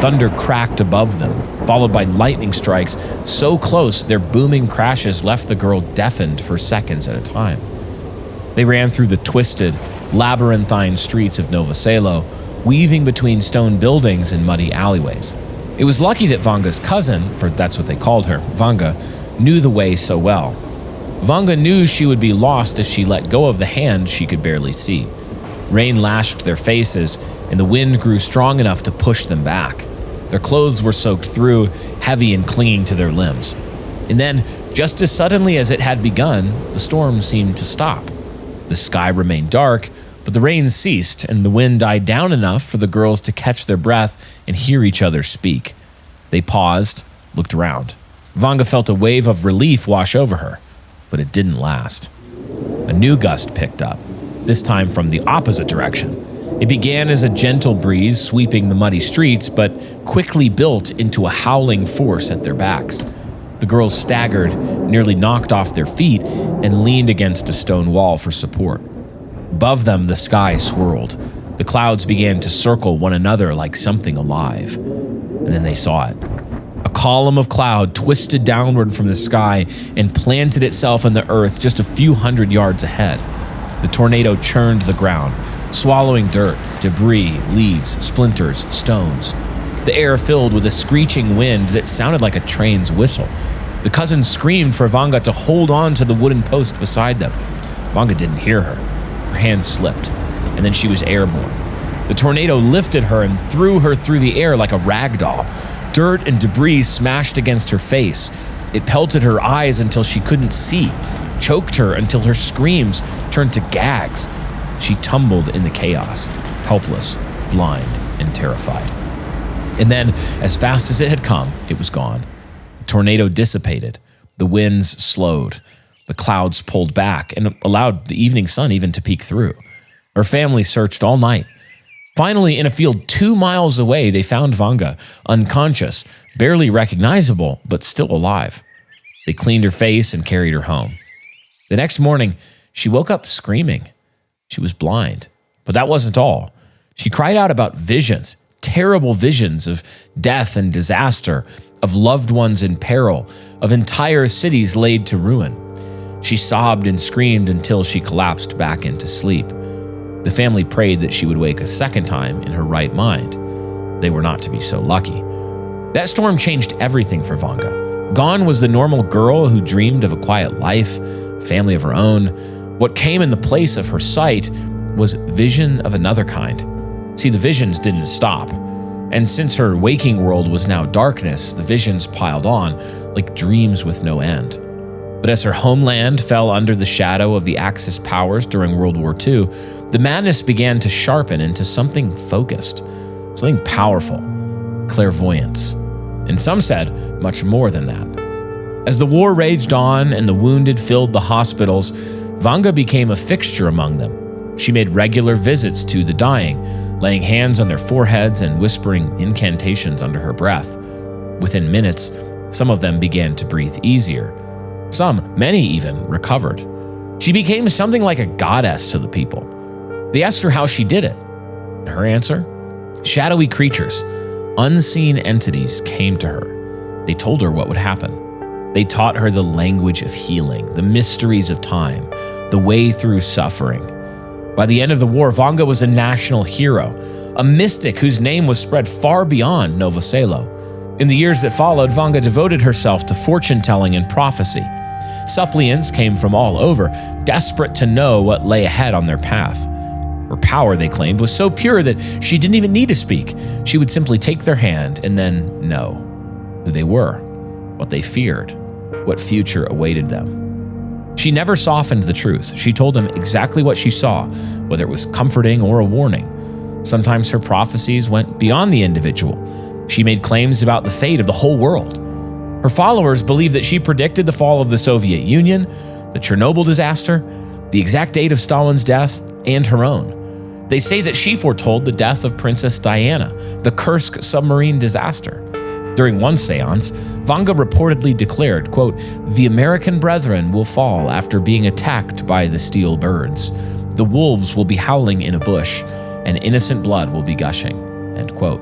Thunder cracked above them, followed by lightning strikes so close their booming crashes left the girl deafened for seconds at a time. They ran through the twisted, labyrinthine streets of Novo Selo, weaving between stone buildings and muddy alleyways. It was lucky that Vanga's cousin, for that's what they called her, Vanga, knew the way so well. Vanga knew she would be lost if she let go of the hand she could barely see. Rain lashed their faces, and the wind grew strong enough to push them back. Their clothes were soaked through, heavy and clinging to their limbs. And then, just as suddenly as it had begun, the storm seemed to stop. The sky remained dark, but the rain ceased, and the wind died down enough for the girls to catch their breath and hear each other speak. They paused, looked around. Vanga felt a wave of relief wash over her, but it didn't last. A new gust picked up, this time from the opposite direction. It began as a gentle breeze sweeping the muddy streets, but quickly built into a howling force at their backs. The girls staggered, nearly knocked off their feet, and leaned against a stone wall for support. Above them, the sky swirled. The clouds began to circle one another like something alive. And then they saw it. A column of cloud twisted downward from the sky and planted itself in the earth just a few hundred yards ahead. The tornado churned the ground, swallowing dirt, debris, leaves, splinters, stones. The air filled with a screeching wind that sounded like a train's whistle. The cousins screamed for Vanga to hold on to the wooden post beside them. Vanga didn't hear her. Her hand slipped, and then she was airborne. The tornado lifted her and threw her through the air like a rag doll. Dirt and debris smashed against her face. It pelted her eyes until she couldn't see, choked her until her screams turned to gags. She tumbled in the chaos, helpless, blind, and terrified. And then, as fast as it had come, it was gone. The tornado dissipated. The winds slowed. The clouds pulled back and allowed the evening sun even to peek through. Her family searched all night. Finally, in a field 2 miles away, they found Vanga, unconscious, barely recognizable, but still alive. They cleaned her face and carried her home. The next morning, she woke up screaming. She was blind, but that wasn't all. She cried out about visions, terrible visions of death and disaster, of loved ones in peril, of entire cities laid to ruin. She sobbed and screamed until she collapsed back into sleep. The family prayed that she would wake a second time in her right mind. They were not to be so lucky. That storm changed everything for Vanga. Gone was the normal girl who dreamed of a quiet life, a family of her own. What came in the place of her sight was vision of another kind. See, the visions didn't stop. And since her waking world was now darkness, the visions piled on like dreams with no end. But as her homeland fell under the shadow of the Axis powers during World War II, the madness began to sharpen into something focused, something powerful, clairvoyance. And some said much more than that. As the war raged on and the wounded filled the hospitals, Vanga became a fixture among them. She made regular visits to the dying, laying hands on their foreheads and whispering incantations under her breath. Within minutes, some of them began to breathe easier. Many even, recovered. She became something like a goddess to the people. They asked her how she did it. Her answer? Shadowy creatures, unseen entities came to her. They told her what would happen. They taught her the language of healing, the mysteries of time, the way through suffering. By the end of the war, Vanga was a national hero, a mystic whose name was spread far beyond Novo Selo. In the years that followed, Vanga devoted herself to fortune-telling and prophecy. Suppliants came from all over, desperate to know what lay ahead on their path. Her power, they claimed, was so pure that she didn't even need to speak. She would simply take their hand and then know who they were, what they feared, what future awaited them. She never softened the truth. She told them exactly what she saw, whether it was comforting or a warning. Sometimes her prophecies went beyond the individual. She made claims about the fate of the whole world. Her followers believed that she predicted the fall of the Soviet Union, the Chernobyl disaster, the exact date of Stalin's death, and her own. They say that she foretold the death of Princess Diana, the Kursk submarine disaster. During one seance, Vanga reportedly declared, quote, "The American brethren will fall after being attacked by the steel birds. The wolves will be howling in a bush, and innocent blood will be gushing," end quote.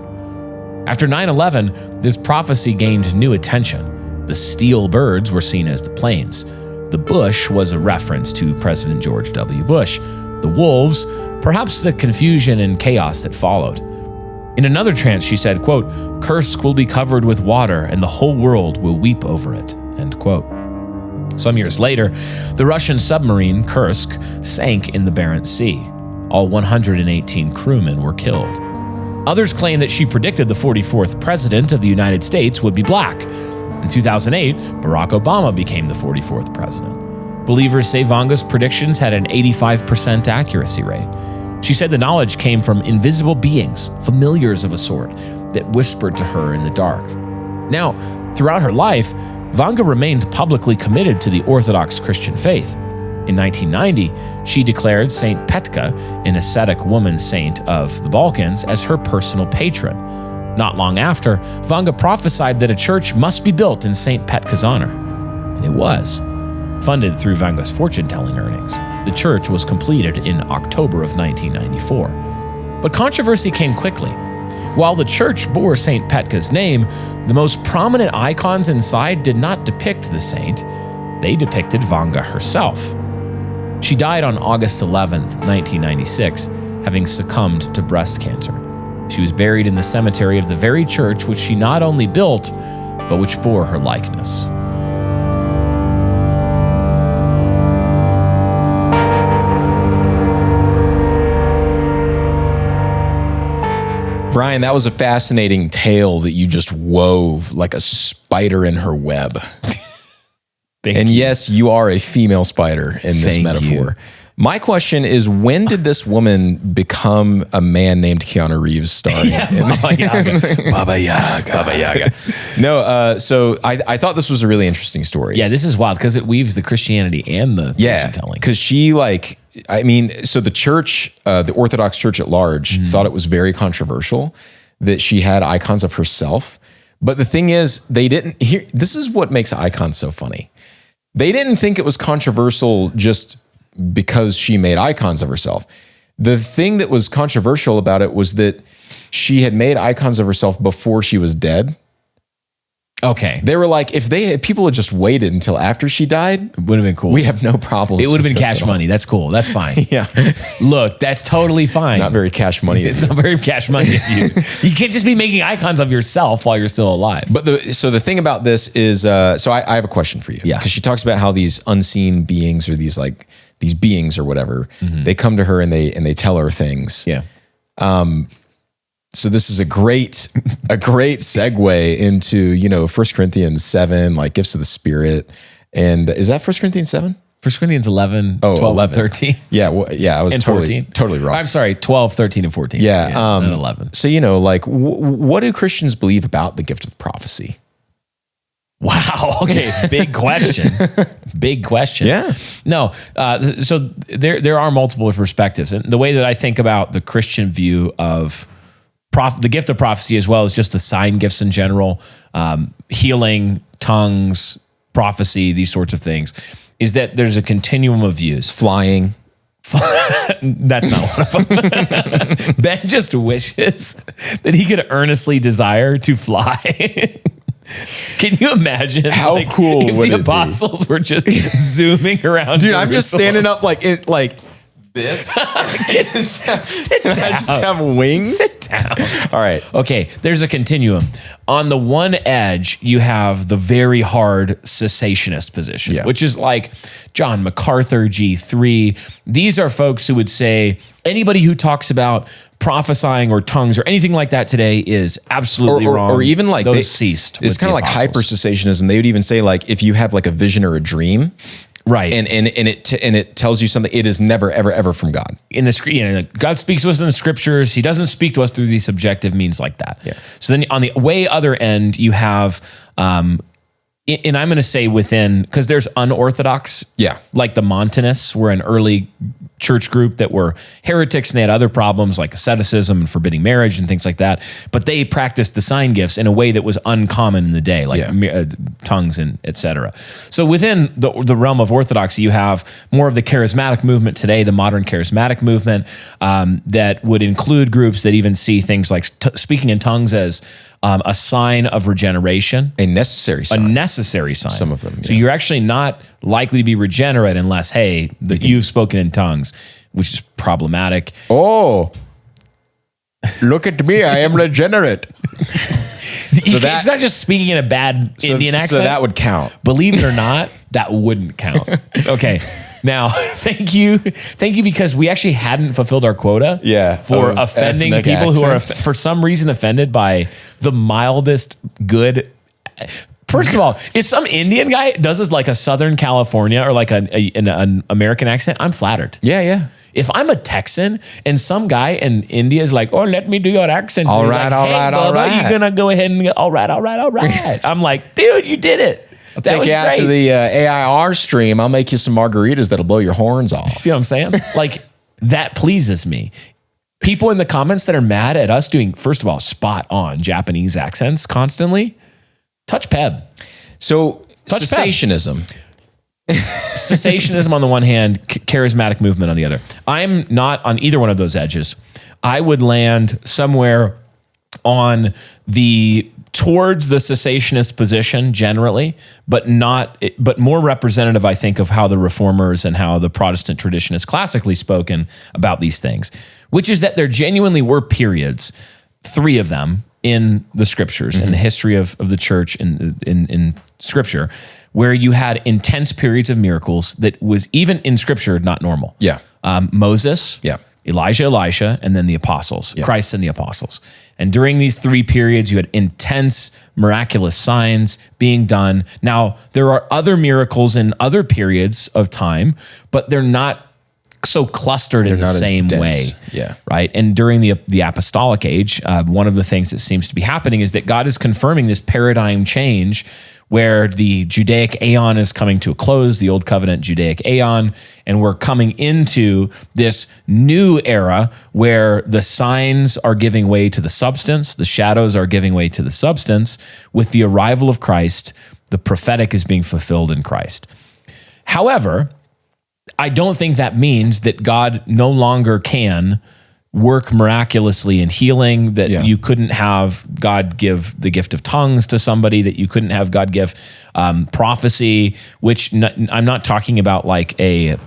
After 9/11, this prophecy gained new attention. The steel birds were seen as the planes. The bush was a reference to President George W. Bush. The wolves, perhaps the confusion and chaos that followed. In another trance, she said, quote, "Kursk will be covered with water and the whole world will weep over it," end quote. Some years later, the Russian submarine Kursk sank in the Barents Sea. All 118 crewmen were killed. Others claim that she predicted the 44th president of the United States would be black. In 2008, Barack Obama became the 44th president. Believers say Vanga's predictions had an 85% accuracy rate. She said the knowledge came from invisible beings, familiars of a sort, that whispered to her in the dark. Now, throughout her life, Vanga remained publicly committed to the Orthodox Christian faith. In 1990, she declared Saint Petka, an ascetic woman saint of the Balkans, as her personal patron. Not long after, Vanga prophesied that a church must be built in Saint Petka's honor. And it was. Funded through Vanga's fortune-telling earnings, the church was completed in October of 1994. But controversy came quickly. While the church bore Saint Petka's name, the most prominent icons inside did not depict the saint. They depicted Vanga herself. She died on August 11th, 1996, having succumbed to breast cancer. She was buried in the cemetery of the very church which she not only built, but which bore her likeness. Brian, that was a fascinating tale that you just wove like a spider in her web. And yes, you are a female spider in this metaphor. My question is, when did this woman become a man named Keanu Reeves starring in Baba Yaga. Baba Yaga. Baba Yaga? No, so I thought this was a really interesting story. Yeah, this is wild because it weaves the Christianity and the fortune-telling. Because she so the church, the Orthodox Church at large, thought it was very controversial that she had icons of herself. But the thing is, they didn't hear. This is what makes icons so funny. They didn't think it was controversial just because she made icons of herself. The thing that was controversial about it was that she had made icons of herself before she was dead. Okay. They were like, if people had just waited until after she died, it would have been cool. We have no problems. It would have been cash money. That's cool. That's fine. Yeah. Look, that's totally fine. Not very cash money. It's not very cash money if you can't just be making icons of yourself while you're still alive. But the thing about this is, so I have a question for you. Yeah. Because she talks about how these unseen beings or these beings or whatever, they come to her and they tell her things. Yeah. So this is a great segue into, 1 Corinthians 7, like gifts of the Spirit. And is that 1 Corinthians 7? 1 Corinthians 11, 12, 11. 13. Yeah, I was and totally 14. Totally wrong. I'm sorry, 12, 13, and 14. Yeah, and 11. So, what do Christians believe about the gift of prophecy? Wow. Okay. Big question. Big question. Yeah. No. So there are multiple perspectives. And the way that I think about the Christian view of the gift of prophecy, as well as just the sign gifts in general, healing, tongues, prophecy, these sorts of things, is that there's a continuum of views. Flying. That's not one of them. Ben just wishes that he could earnestly desire to fly. Can you imagine How cool if would the it be? apostles were just zooming around? Dude, I'm just Jerusalem? standing up like this. Sit down. I just have wings. Sit down. All right. Okay, there's a continuum. On the one edge, you have the very hard cessationist position, Yeah. which is like John MacArthur, G3. These are folks who would say anybody who talks about prophesying or tongues or anything like that today is absolutely wrong. Or even like those ceased. It's with kind of the like apostles. hyper-cessationism. They would even say like if you have like a vision or a dream, Right. and it tells you something, it is never ever from God. In the God speaks to us in the scriptures. He doesn't speak to us through these subjective means like that. Yeah. So then on the way other end, you have, and I'm going to say within, because there's unorthodox, Yeah. like the Montanists were an early church group that were heretics and they had other problems like asceticism and forbidding marriage and things like that. But they practiced the sign gifts in a way that was uncommon in the day, like tongues and et cetera. So within the realm of orthodoxy, you have more of the charismatic movement today, the modern charismatic movement that would include groups that even see things like speaking in tongues as a sign of regeneration. A necessary A sign. necessary sign. Some of them, So yeah. you're actually not likely to be regenerate unless, hey, you've spoken in tongues, which is problematic. Oh, look at me. I am regenerate. It's not just speaking in a bad Indian accent. So that would count. Believe it or not, that wouldn't count. Okay. Now, thank you because we actually hadn't fulfilled our quota for of offending ethnic people who are accents. for some reason offended by the mildest good. First of all, if some Indian guy does this like a Southern California or like an American accent, I'm flattered. Yeah. If I'm a Texan and some guy in India is like, oh, let me do your accent. All He's right, like, all hey, right, Bubba, all right. you're going to go ahead and go, all right. I'm like, dude, you did it. I'll take you out to the AIR stream. I'll make you some margaritas that'll blow your horns off. See what I'm saying? Like, that pleases me. People in the comments that are mad at us doing, first of all, spot on Japanese accents constantly, touch Peb. So Touch cessationism. Cessationism on the one hand, charismatic movement on the other. I'm not on either one of those edges. I would land somewhere on towards the cessationist position generally, but more representative, I think, of how the reformers and how the Protestant tradition has classically spoken about these things, which is that there genuinely were periods, 3 of them in the scriptures, in the history of the church in scripture, where you had intense periods of miracles that was even in scripture not normal. Yeah. Moses, Yeah. Elijah, Elisha, and then the apostles, Christ and the apostles. And during these 3 periods, you had intense miraculous signs being done. Now, there are other miracles in other periods of time, but they're not so clustered in the not as same way. dense. Yeah. Right. And during the apostolic age, one of the things that seems to be happening is that God is confirming this paradigm change where the Judaic Aeon is coming to a close, the Old Covenant Judaic Aeon, and we're coming into this new era where the signs are giving way to the substance, the shadows are giving way to the substance. With the arrival of Christ, the prophetic is being fulfilled in Christ. However, I don't think that means that God no longer can work miraculously in healing, that you couldn't have God give the gift of tongues to somebody, that you couldn't have God give prophecy, which I'm not talking about like a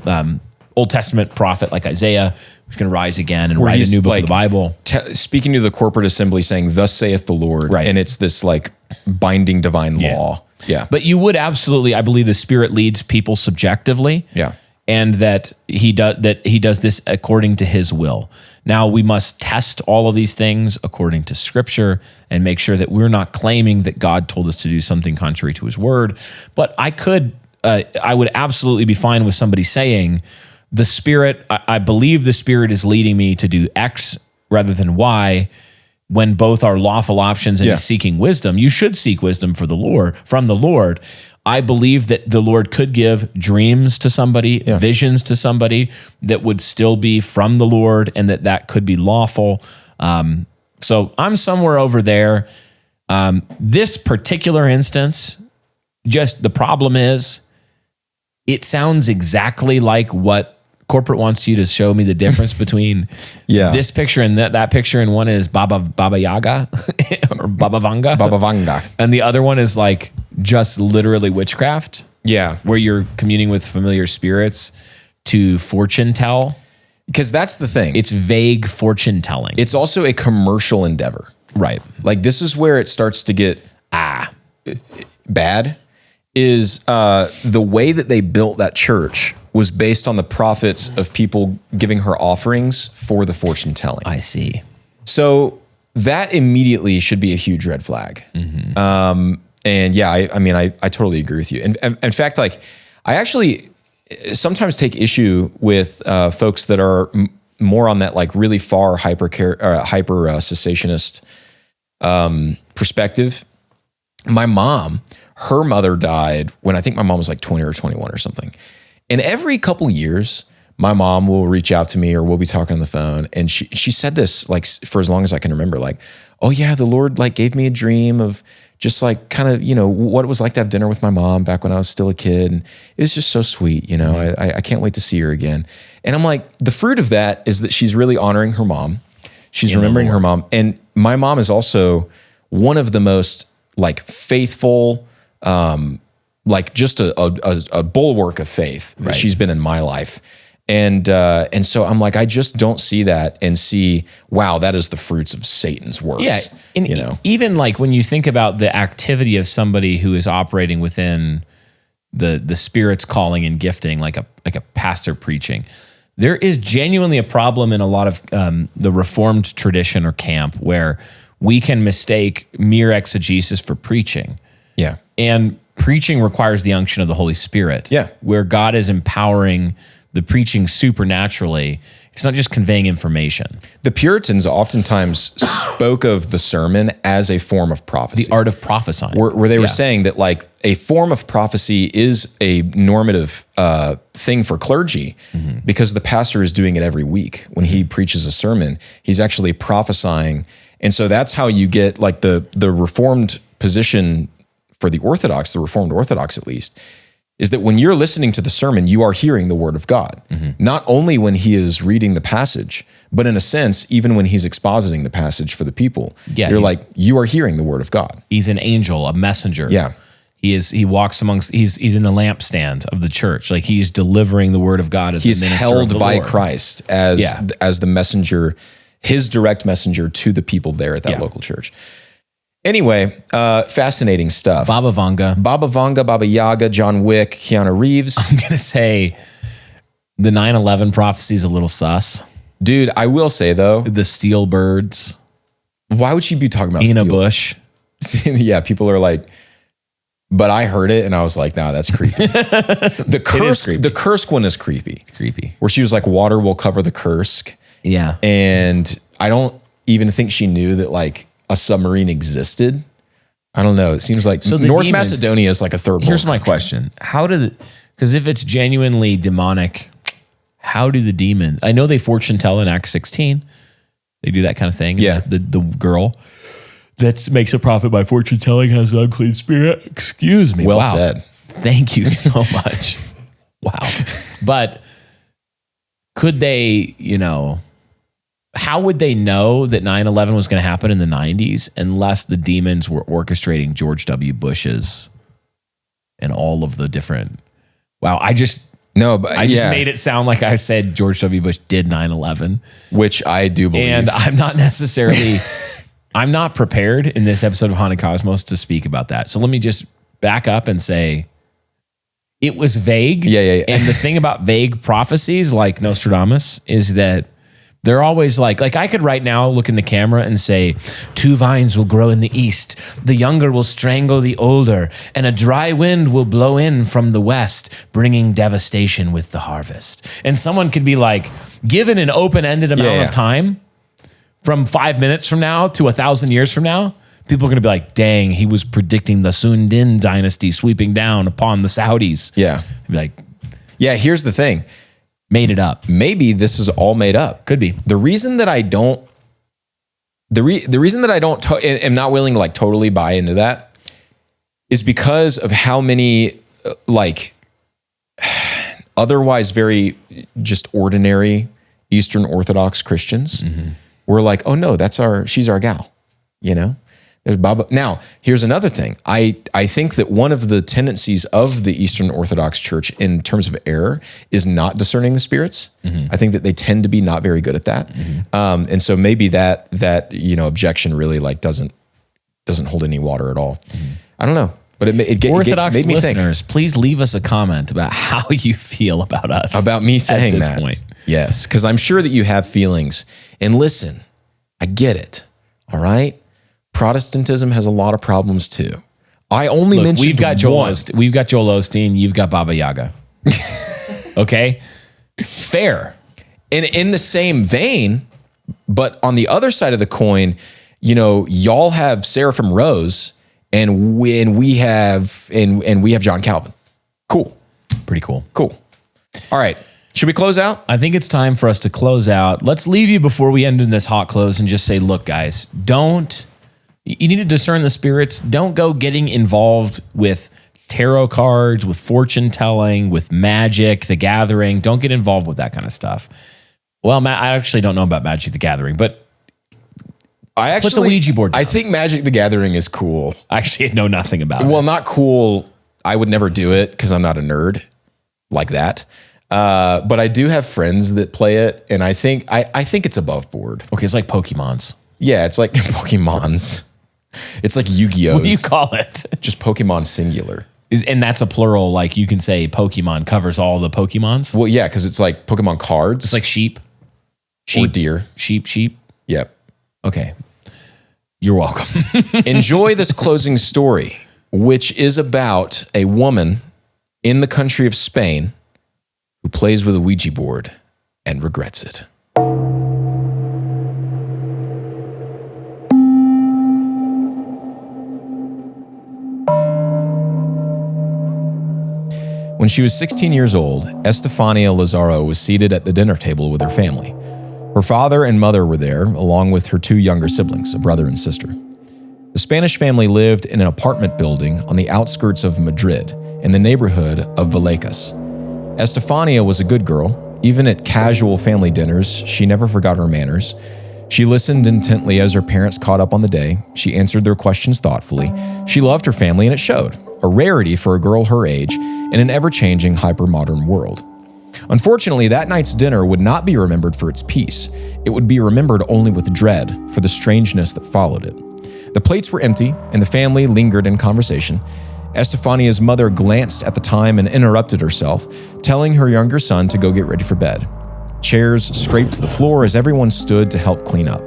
Old Testament prophet like Isaiah, who's going to rise again and write a new book of the Bible. Speaking to the corporate assembly saying, thus saith the Lord. Right. And it's this like binding divine law. Yeah. But you would absolutely, I believe the Spirit leads people subjectively. Yeah. And that he does this according to his will. Now we must test all of these things according to Scripture and make sure that we're not claiming that God told us to do something contrary to His Word. But I would absolutely be fine with somebody saying, the Spirit, I believe the Spirit is leading me to do X rather than Y. When both are lawful options and he's seeking wisdom, you should seek wisdom from the Lord. I believe that the Lord could give dreams to somebody, visions to somebody that would still be from the Lord, and that could be lawful. So I'm somewhere over there. This particular instance, just the problem is, it sounds exactly like what corporate wants you to show me the difference between this picture and that picture, and one is Baba Yaga or Baba Vanga. Baba Vanga. And the other one is like just literally witchcraft. Yeah. Where you're communing with familiar spirits to fortune tell. Because that's the thing. It's vague fortune telling. It's also a commercial endeavor. Right. Like this is where it starts to get bad, is the way that they built that church was based on the profits of people giving her offerings for the fortune telling. I see. So that immediately should be a huge red flag. And yeah, I totally agree with you. And in fact, like I actually sometimes take issue with folks that are more on that like really far hyper cessationist perspective. My mom, her mother died when I think my mom was like 20 or 21 or something. And every couple years, my mom will reach out to me or we'll be talking on the phone. And she said this like for as long as I can remember, like, oh yeah, the Lord like gave me a dream of just like kind of, you know, what it was like to have dinner with my mom back when I was still a kid. And it was just so sweet, you know, I can't wait to see her again. And I'm like, the fruit of that is that she's really honoring her mom. She's remembering her mom. And my mom is also one of the most like faithful, like just a bulwark of faith that she's been in my life. And so I'm like, I just don't see that and see, wow, that is the fruits of Satan's works. Yeah. And you know, even like when you think about the activity of somebody who is operating within the Spirit's calling and gifting, like a pastor preaching, there is genuinely a problem in a lot of the Reformed tradition or camp where we can mistake mere exegesis for preaching. Yeah. And preaching requires the unction of the Holy Spirit. Yeah. Where God is empowering the preaching supernaturally. It's not just conveying information. The Puritans oftentimes spoke of the sermon as a form of prophecy. The art of prophesying. Where they were saying that like a form of prophecy is a normative thing for clergy because the pastor is doing it every week. When he preaches a sermon, he's actually prophesying. And so that's how you get like the Reformed position for the Orthodox, the Reformed Orthodox at least, is that when you're listening to the sermon, you are hearing the word of God. Not only when he is reading the passage, but in a sense, even when he's expositing the passage for the people, you're like, you are hearing the word of God. He's an angel, a messenger. Yeah. He walks amongst, he's in the lampstand of the church. Like he's delivering the word of God as he's a minister held of the by Lord. Christ as the messenger, his direct messenger to the people there at that local church. Anyway, fascinating stuff. Baba Vanga, Baba Yaga, John Wick, Keanu Reeves. I'm going to say the 9/11 prophecy is a little sus. Dude, I will say though. The steel birds. Why would she be talking about Ina steel? Bush. Yeah, people are like, but I heard it and I was like, nah, that's creepy. The Kursk one is creepy. It's creepy. Where she was like, water will cover the Kursk. Yeah. And I don't even think she knew that like a submarine existed. I don't know. It seems like North Macedonia is like a third world Here's my country. question. Because if it's genuinely demonic, how do the demons, I know they fortune tell in Acts 16. They do that kind of thing. Yeah. The girl that makes a profit by fortune telling has an unclean spirit. Excuse me. Well said. Thank you so much. Wow. But could they, how would they know that 9/11 was going to happen in the 90s unless the demons were orchestrating George W. Bush's and all of the different... Wow, I just made it sound like I said George W. Bush did 9/11. Which I do believe. And I'm not necessarily... I'm not prepared in this episode of Haunted Cosmos to speak about that. So let me just back up and say it was vague. Yeah. And the thing about vague prophecies like Nostradamus is that they're always like I could right now look in the camera and say, 2 vines will grow in the east, the younger will strangle the older, and a dry wind will blow in from the west, bringing devastation with the harvest. And someone could be like, given an open-ended amount of time, from 5 minutes from now to 1,000 years from now, people are going to be like, dang, he was predicting the Sundin dynasty sweeping down upon the Saudis. Yeah. Be like, yeah, here's the thing. Made it up. Maybe this is all made up. Could be. The reason that I don't, am not willing to like totally buy into that is because of how many, a otherwise very just ordinary Eastern Orthodox Christians were like, oh no, she's our gal, you know? There's Baba. Now, here's another thing. I think that one of the tendencies of the Eastern Orthodox Church in terms of error is not discerning the spirits. I think that they tend to be not very good at that. And so maybe that objection really like doesn't hold any water at all. I don't know. But it made me listeners, please leave us a comment about how you feel about us. About me saying at this that. point. Yes, because I'm sure that you have feelings. And listen, I get it. All right? Protestantism has a lot of problems too. I only mentioned we've got Joel one. We've got Joel Osteen. You've got Baba Yaga. Okay? Fair. And in the same vein, but on the other side of the coin, y'all have Seraphim Rose and we have John Calvin. Cool. Pretty cool. Cool. All right. Should we close out? I think it's time for us to close out. Let's leave you before we end in this hot close and just say, look, guys, you need to discern the spirits. Don't go getting involved with tarot cards, with fortune telling, with magic, the gathering. Don't get involved with that kind of stuff. Well, I actually don't know about Magic the Gathering, but put the Ouija board down. I think Magic the Gathering is cool. I actually know nothing about it. Well, not cool. I would never do it because I'm not a nerd like that. But I do have friends that play it, and I think it's above board. Okay, it's like Pokemons. Yeah, it's like Pokemons. It's like Yu-Gi-Oh! What do you call it? Just Pokemon singular. And that's a plural, like you can say Pokemon covers all the Pokemons? Well, yeah, because it's like Pokemon cards. It's like sheep. Or deer. Sheep. Yep. Okay. You're welcome. Enjoy this closing story, which is about a woman in the country of Spain who plays with a Ouija board and regrets it. When she was 16 years old, Estefania Lazaro was seated at the dinner table with her family. Her father and mother were there, along with her two younger siblings, a brother and sister. The Spanish family lived in an apartment building on the outskirts of Madrid, in the neighborhood of Vallecas. Estefania was a good girl. Even at casual family dinners, she never forgot her manners. She listened intently as her parents caught up on the day. She answered their questions thoughtfully. She loved her family, and it showed, a rarity for a girl her age in an ever-changing, hyper-modern world. Unfortunately, that night's dinner would not be remembered for its peace. It would be remembered only with dread for the strangeness that followed it. The plates were empty, and the family lingered in conversation. Estefania's mother glanced at the time and interrupted herself, telling her younger son to go get ready for bed. Chairs scraped the floor as everyone stood to help clean up.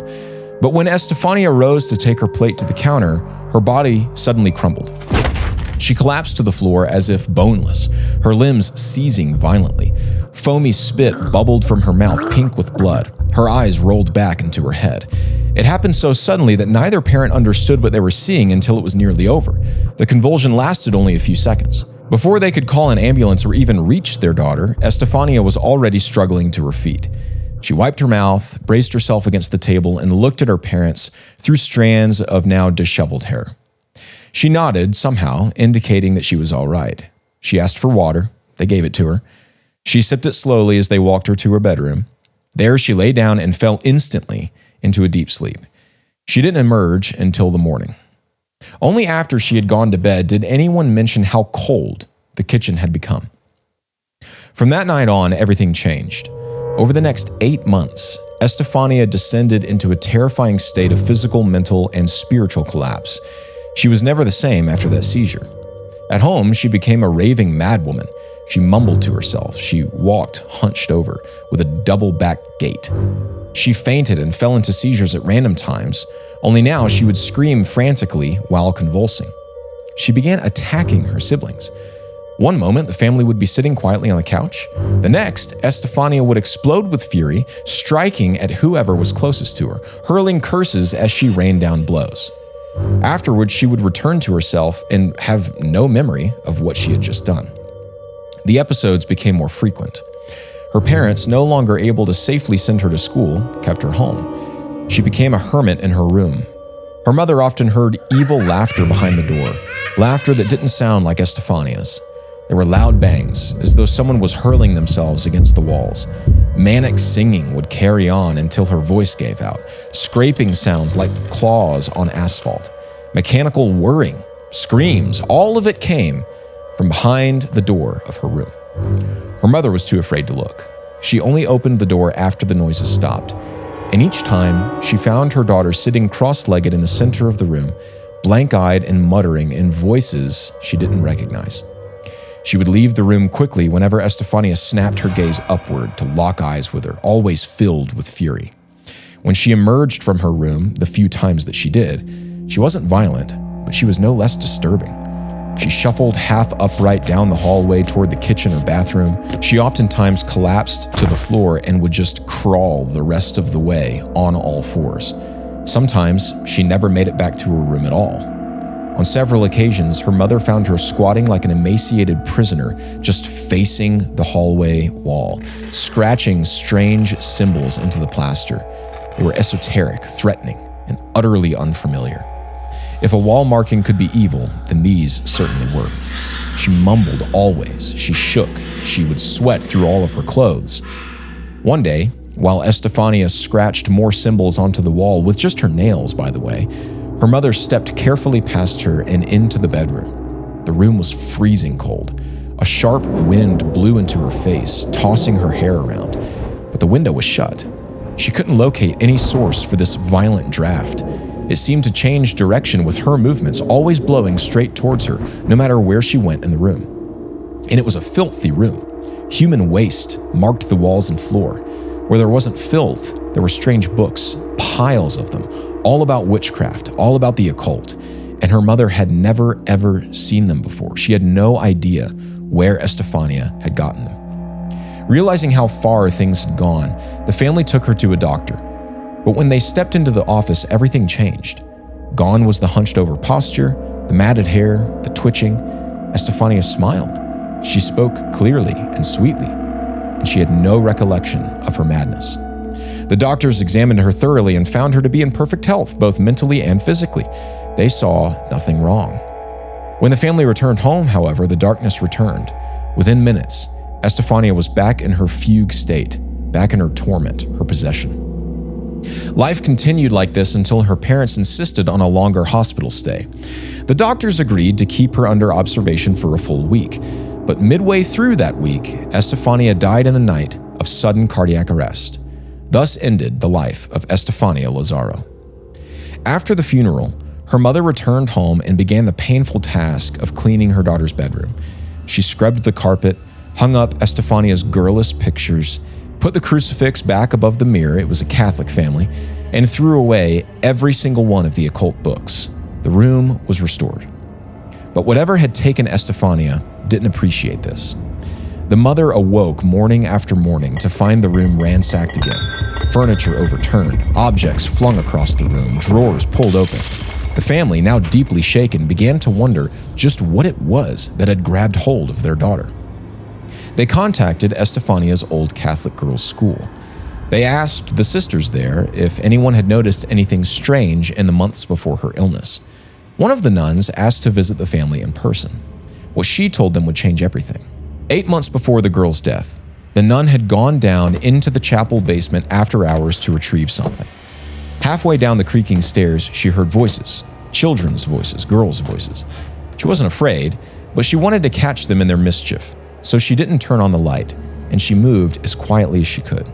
But when Estefania rose to take her plate to the counter, her body suddenly crumbled. She collapsed to the floor as if boneless, her limbs seizing violently. Foamy spit bubbled from her mouth, pink with blood. Her eyes rolled back into her head. It happened so suddenly that neither parent understood what they were seeing until it was nearly over. The convulsion lasted only a few seconds. Before they could call an ambulance or even reach their daughter, Estefania was already struggling to her feet. She wiped her mouth, braced herself against the table, and looked at her parents through strands of now disheveled hair. She nodded, somehow, indicating that she was all right. She asked for water. They gave it to her. She sipped it slowly as they walked her to her bedroom. There she lay down and fell instantly into a deep sleep. She didn't emerge until the morning. Only after she had gone to bed did anyone mention how cold the kitchen had become. From that night on, everything changed. Over the next 8 months, Estefania descended into a terrifying state of physical, mental, and spiritual collapse. She was never the same after that seizure. At home, she became a raving madwoman. She mumbled to herself. She walked hunched over with a double-backed gait. She fainted and fell into seizures at random times, only now she would scream frantically while convulsing. She began attacking her siblings. One moment, the family would be sitting quietly on the couch. The next, Estefania would explode with fury, striking at whoever was closest to her, hurling curses as she rained down blows. Afterwards, she would return to herself and have no memory of what she had just done. The episodes became more frequent. Her parents, no longer able to safely send her to school, kept her home. She became a hermit in her room. Her mother often heard evil laughter behind the door, laughter that didn't sound like Estefania's. There were loud bangs, as though someone was hurling themselves against the walls. Manic singing would carry on until her voice gave out, scraping sounds like claws on asphalt. Mechanical whirring, screams, all of it came from behind the door of her room. Her mother was too afraid to look. She only opened the door after the noises stopped, and each time she found her daughter sitting cross-legged in the center of the room, blank-eyed and muttering in voices she didn't recognize. She would leave the room quickly whenever Estefania snapped her gaze upward to lock eyes with her, always filled with fury. When she emerged from her room, the few times that she did, she wasn't violent, but she was no less disturbing. She shuffled half upright down the hallway toward the kitchen or bathroom. She oftentimes collapsed to the floor and would just crawl the rest of the way on all fours. Sometimes she never made it back to her room at all. On several occasions, her mother found her squatting like an emaciated prisoner, just facing the hallway wall, scratching strange symbols into the plaster. They were esoteric, threatening, and utterly unfamiliar. If a wall marking could be evil, then these certainly were. She mumbled always, she shook, she would sweat through all of her clothes. One day, while Estefania scratched more symbols onto the wall, with just her nails, by the way, her mother stepped carefully past her and into the bedroom. The room was freezing cold. A sharp wind blew into her face, tossing her hair around, but the window was shut. She couldn't locate any source for this violent draft. It seemed to change direction with her movements, always blowing straight towards her, no matter where she went in the room. And it was a filthy room. Human waste marked the walls and floor. Where there wasn't filth, there were strange books, piles of them, all about witchcraft, all about the occult. And her mother had never, ever seen them before. She had no idea where Estefania had gotten them. Realizing how far things had gone, the family took her to a doctor. But when they stepped into the office, everything changed. Gone was the hunched-over posture, the matted hair, the twitching. Estefania smiled. She spoke clearly and sweetly, and she had no recollection of her madness. The doctors examined her thoroughly and found her to be in perfect health, both mentally and physically. They saw nothing wrong. When the family returned home, however, the darkness returned. Within minutes, Estefania was back in her fugue state, back in her torment, her possession. Life continued like this until her parents insisted on a longer hospital stay. The doctors agreed to keep her under observation for a full week, but midway through that week, Estefania died in the night of sudden cardiac arrest. Thus ended the life of Estefania Lazaro. After the funeral, her mother returned home and began the painful task of cleaning her daughter's bedroom. She scrubbed the carpet, hung up Estefania's girlless pictures, put the crucifix back above the mirror — it was a Catholic family — and threw away every single one of the occult books. The room was restored. But whatever had taken Estefania didn't appreciate this. The mother awoke morning after morning to find the room ransacked again. Furniture overturned, objects flung across the room, drawers pulled open. The family, now deeply shaken, began to wonder just what it was that had grabbed hold of their daughter. They contacted Estefania's old Catholic girls' school. They asked the sisters there if anyone had noticed anything strange in the months before her illness. One of the nuns asked to visit the family in person. What she told them would change everything. 8 months before the girl's death, the nun had gone down into the chapel basement after hours to retrieve something. Halfway down the creaking stairs, she heard voices, children's voices, girls' voices. She wasn't afraid, but she wanted to catch them in their mischief, so she didn't turn on the light, and she moved as quietly as she could.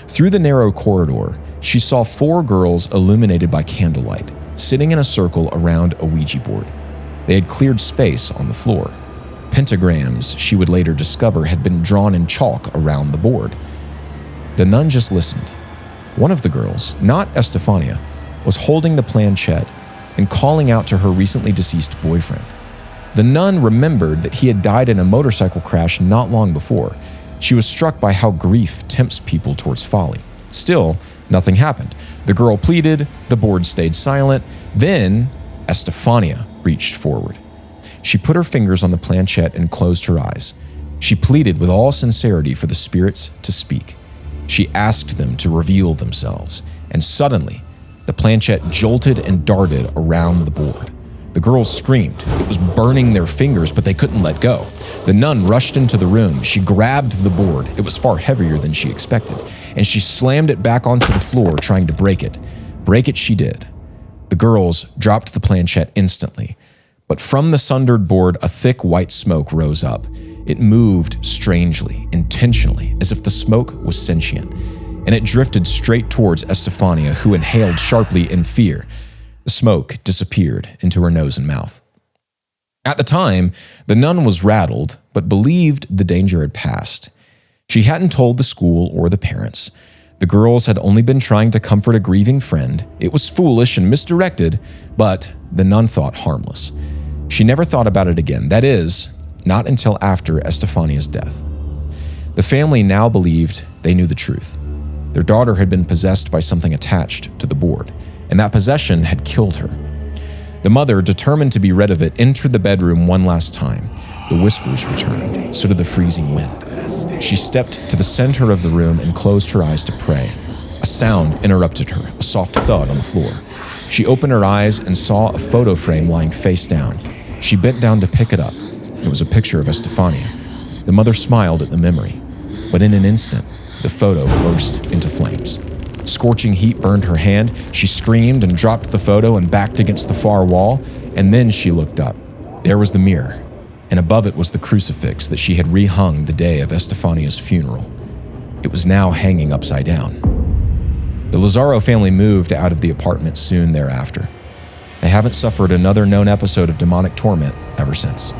Through the narrow corridor, she saw 4 girls illuminated by candlelight, sitting in a circle around a Ouija board. They had cleared space on the floor. Pentagrams, she would later discover, had been drawn in chalk around the board. The nun just listened. One of the girls, not Estefania, was holding the planchette and calling out to her recently deceased boyfriend. The nun remembered that he had died in a motorcycle crash not long before. She was struck by how grief tempts people towards folly. Still, nothing happened. The girl pleaded, the board stayed silent. Then, Estefania reached forward. She put her fingers on the planchette and closed her eyes. She pleaded with all sincerity for the spirits to speak. She asked them to reveal themselves, and suddenly, the planchette jolted and darted around the board. The girls screamed. It was burning their fingers, but they couldn't let go. The nun rushed into the room. She grabbed the board. It was far heavier than she expected, and she slammed it back onto the floor, trying to break it. Break it she did. The girls dropped the planchette instantly, but from the sundered board, a thick white smoke rose up. It moved strangely, intentionally, as if the smoke was sentient, and it drifted straight towards Estefania, who inhaled sharply in fear. The smoke disappeared into her nose and mouth. At the time, the nun was rattled, but believed the danger had passed. She hadn't told the school or the parents. The girls had only been trying to comfort a grieving friend. It was foolish and misdirected, but the nun thought harmless. She never thought about it again. That is, not until after Estefania's death. The family now believed they knew the truth. Their daughter had been possessed by something attached to the board, and that possession had killed her. The mother, determined to be rid of it, entered the bedroom one last time. The whispers returned, so did the freezing wind. She stepped to the center of the room and closed her eyes to pray. A sound interrupted her, a soft thud on the floor. She opened her eyes and saw a photo frame lying face down. She bent down to pick it up. It was a picture of Estefania. The mother smiled at the memory, but in an instant, the photo burst into flames. Scorching heat burned her hand. She screamed and dropped the photo and backed against the far wall, and then she looked up. There was the mirror, and above it was the crucifix that she had rehung the day of Estefania's funeral. It was now hanging upside down. The Lazaro family moved out of the apartment soon thereafter. They haven't suffered another known episode of demonic torment ever since.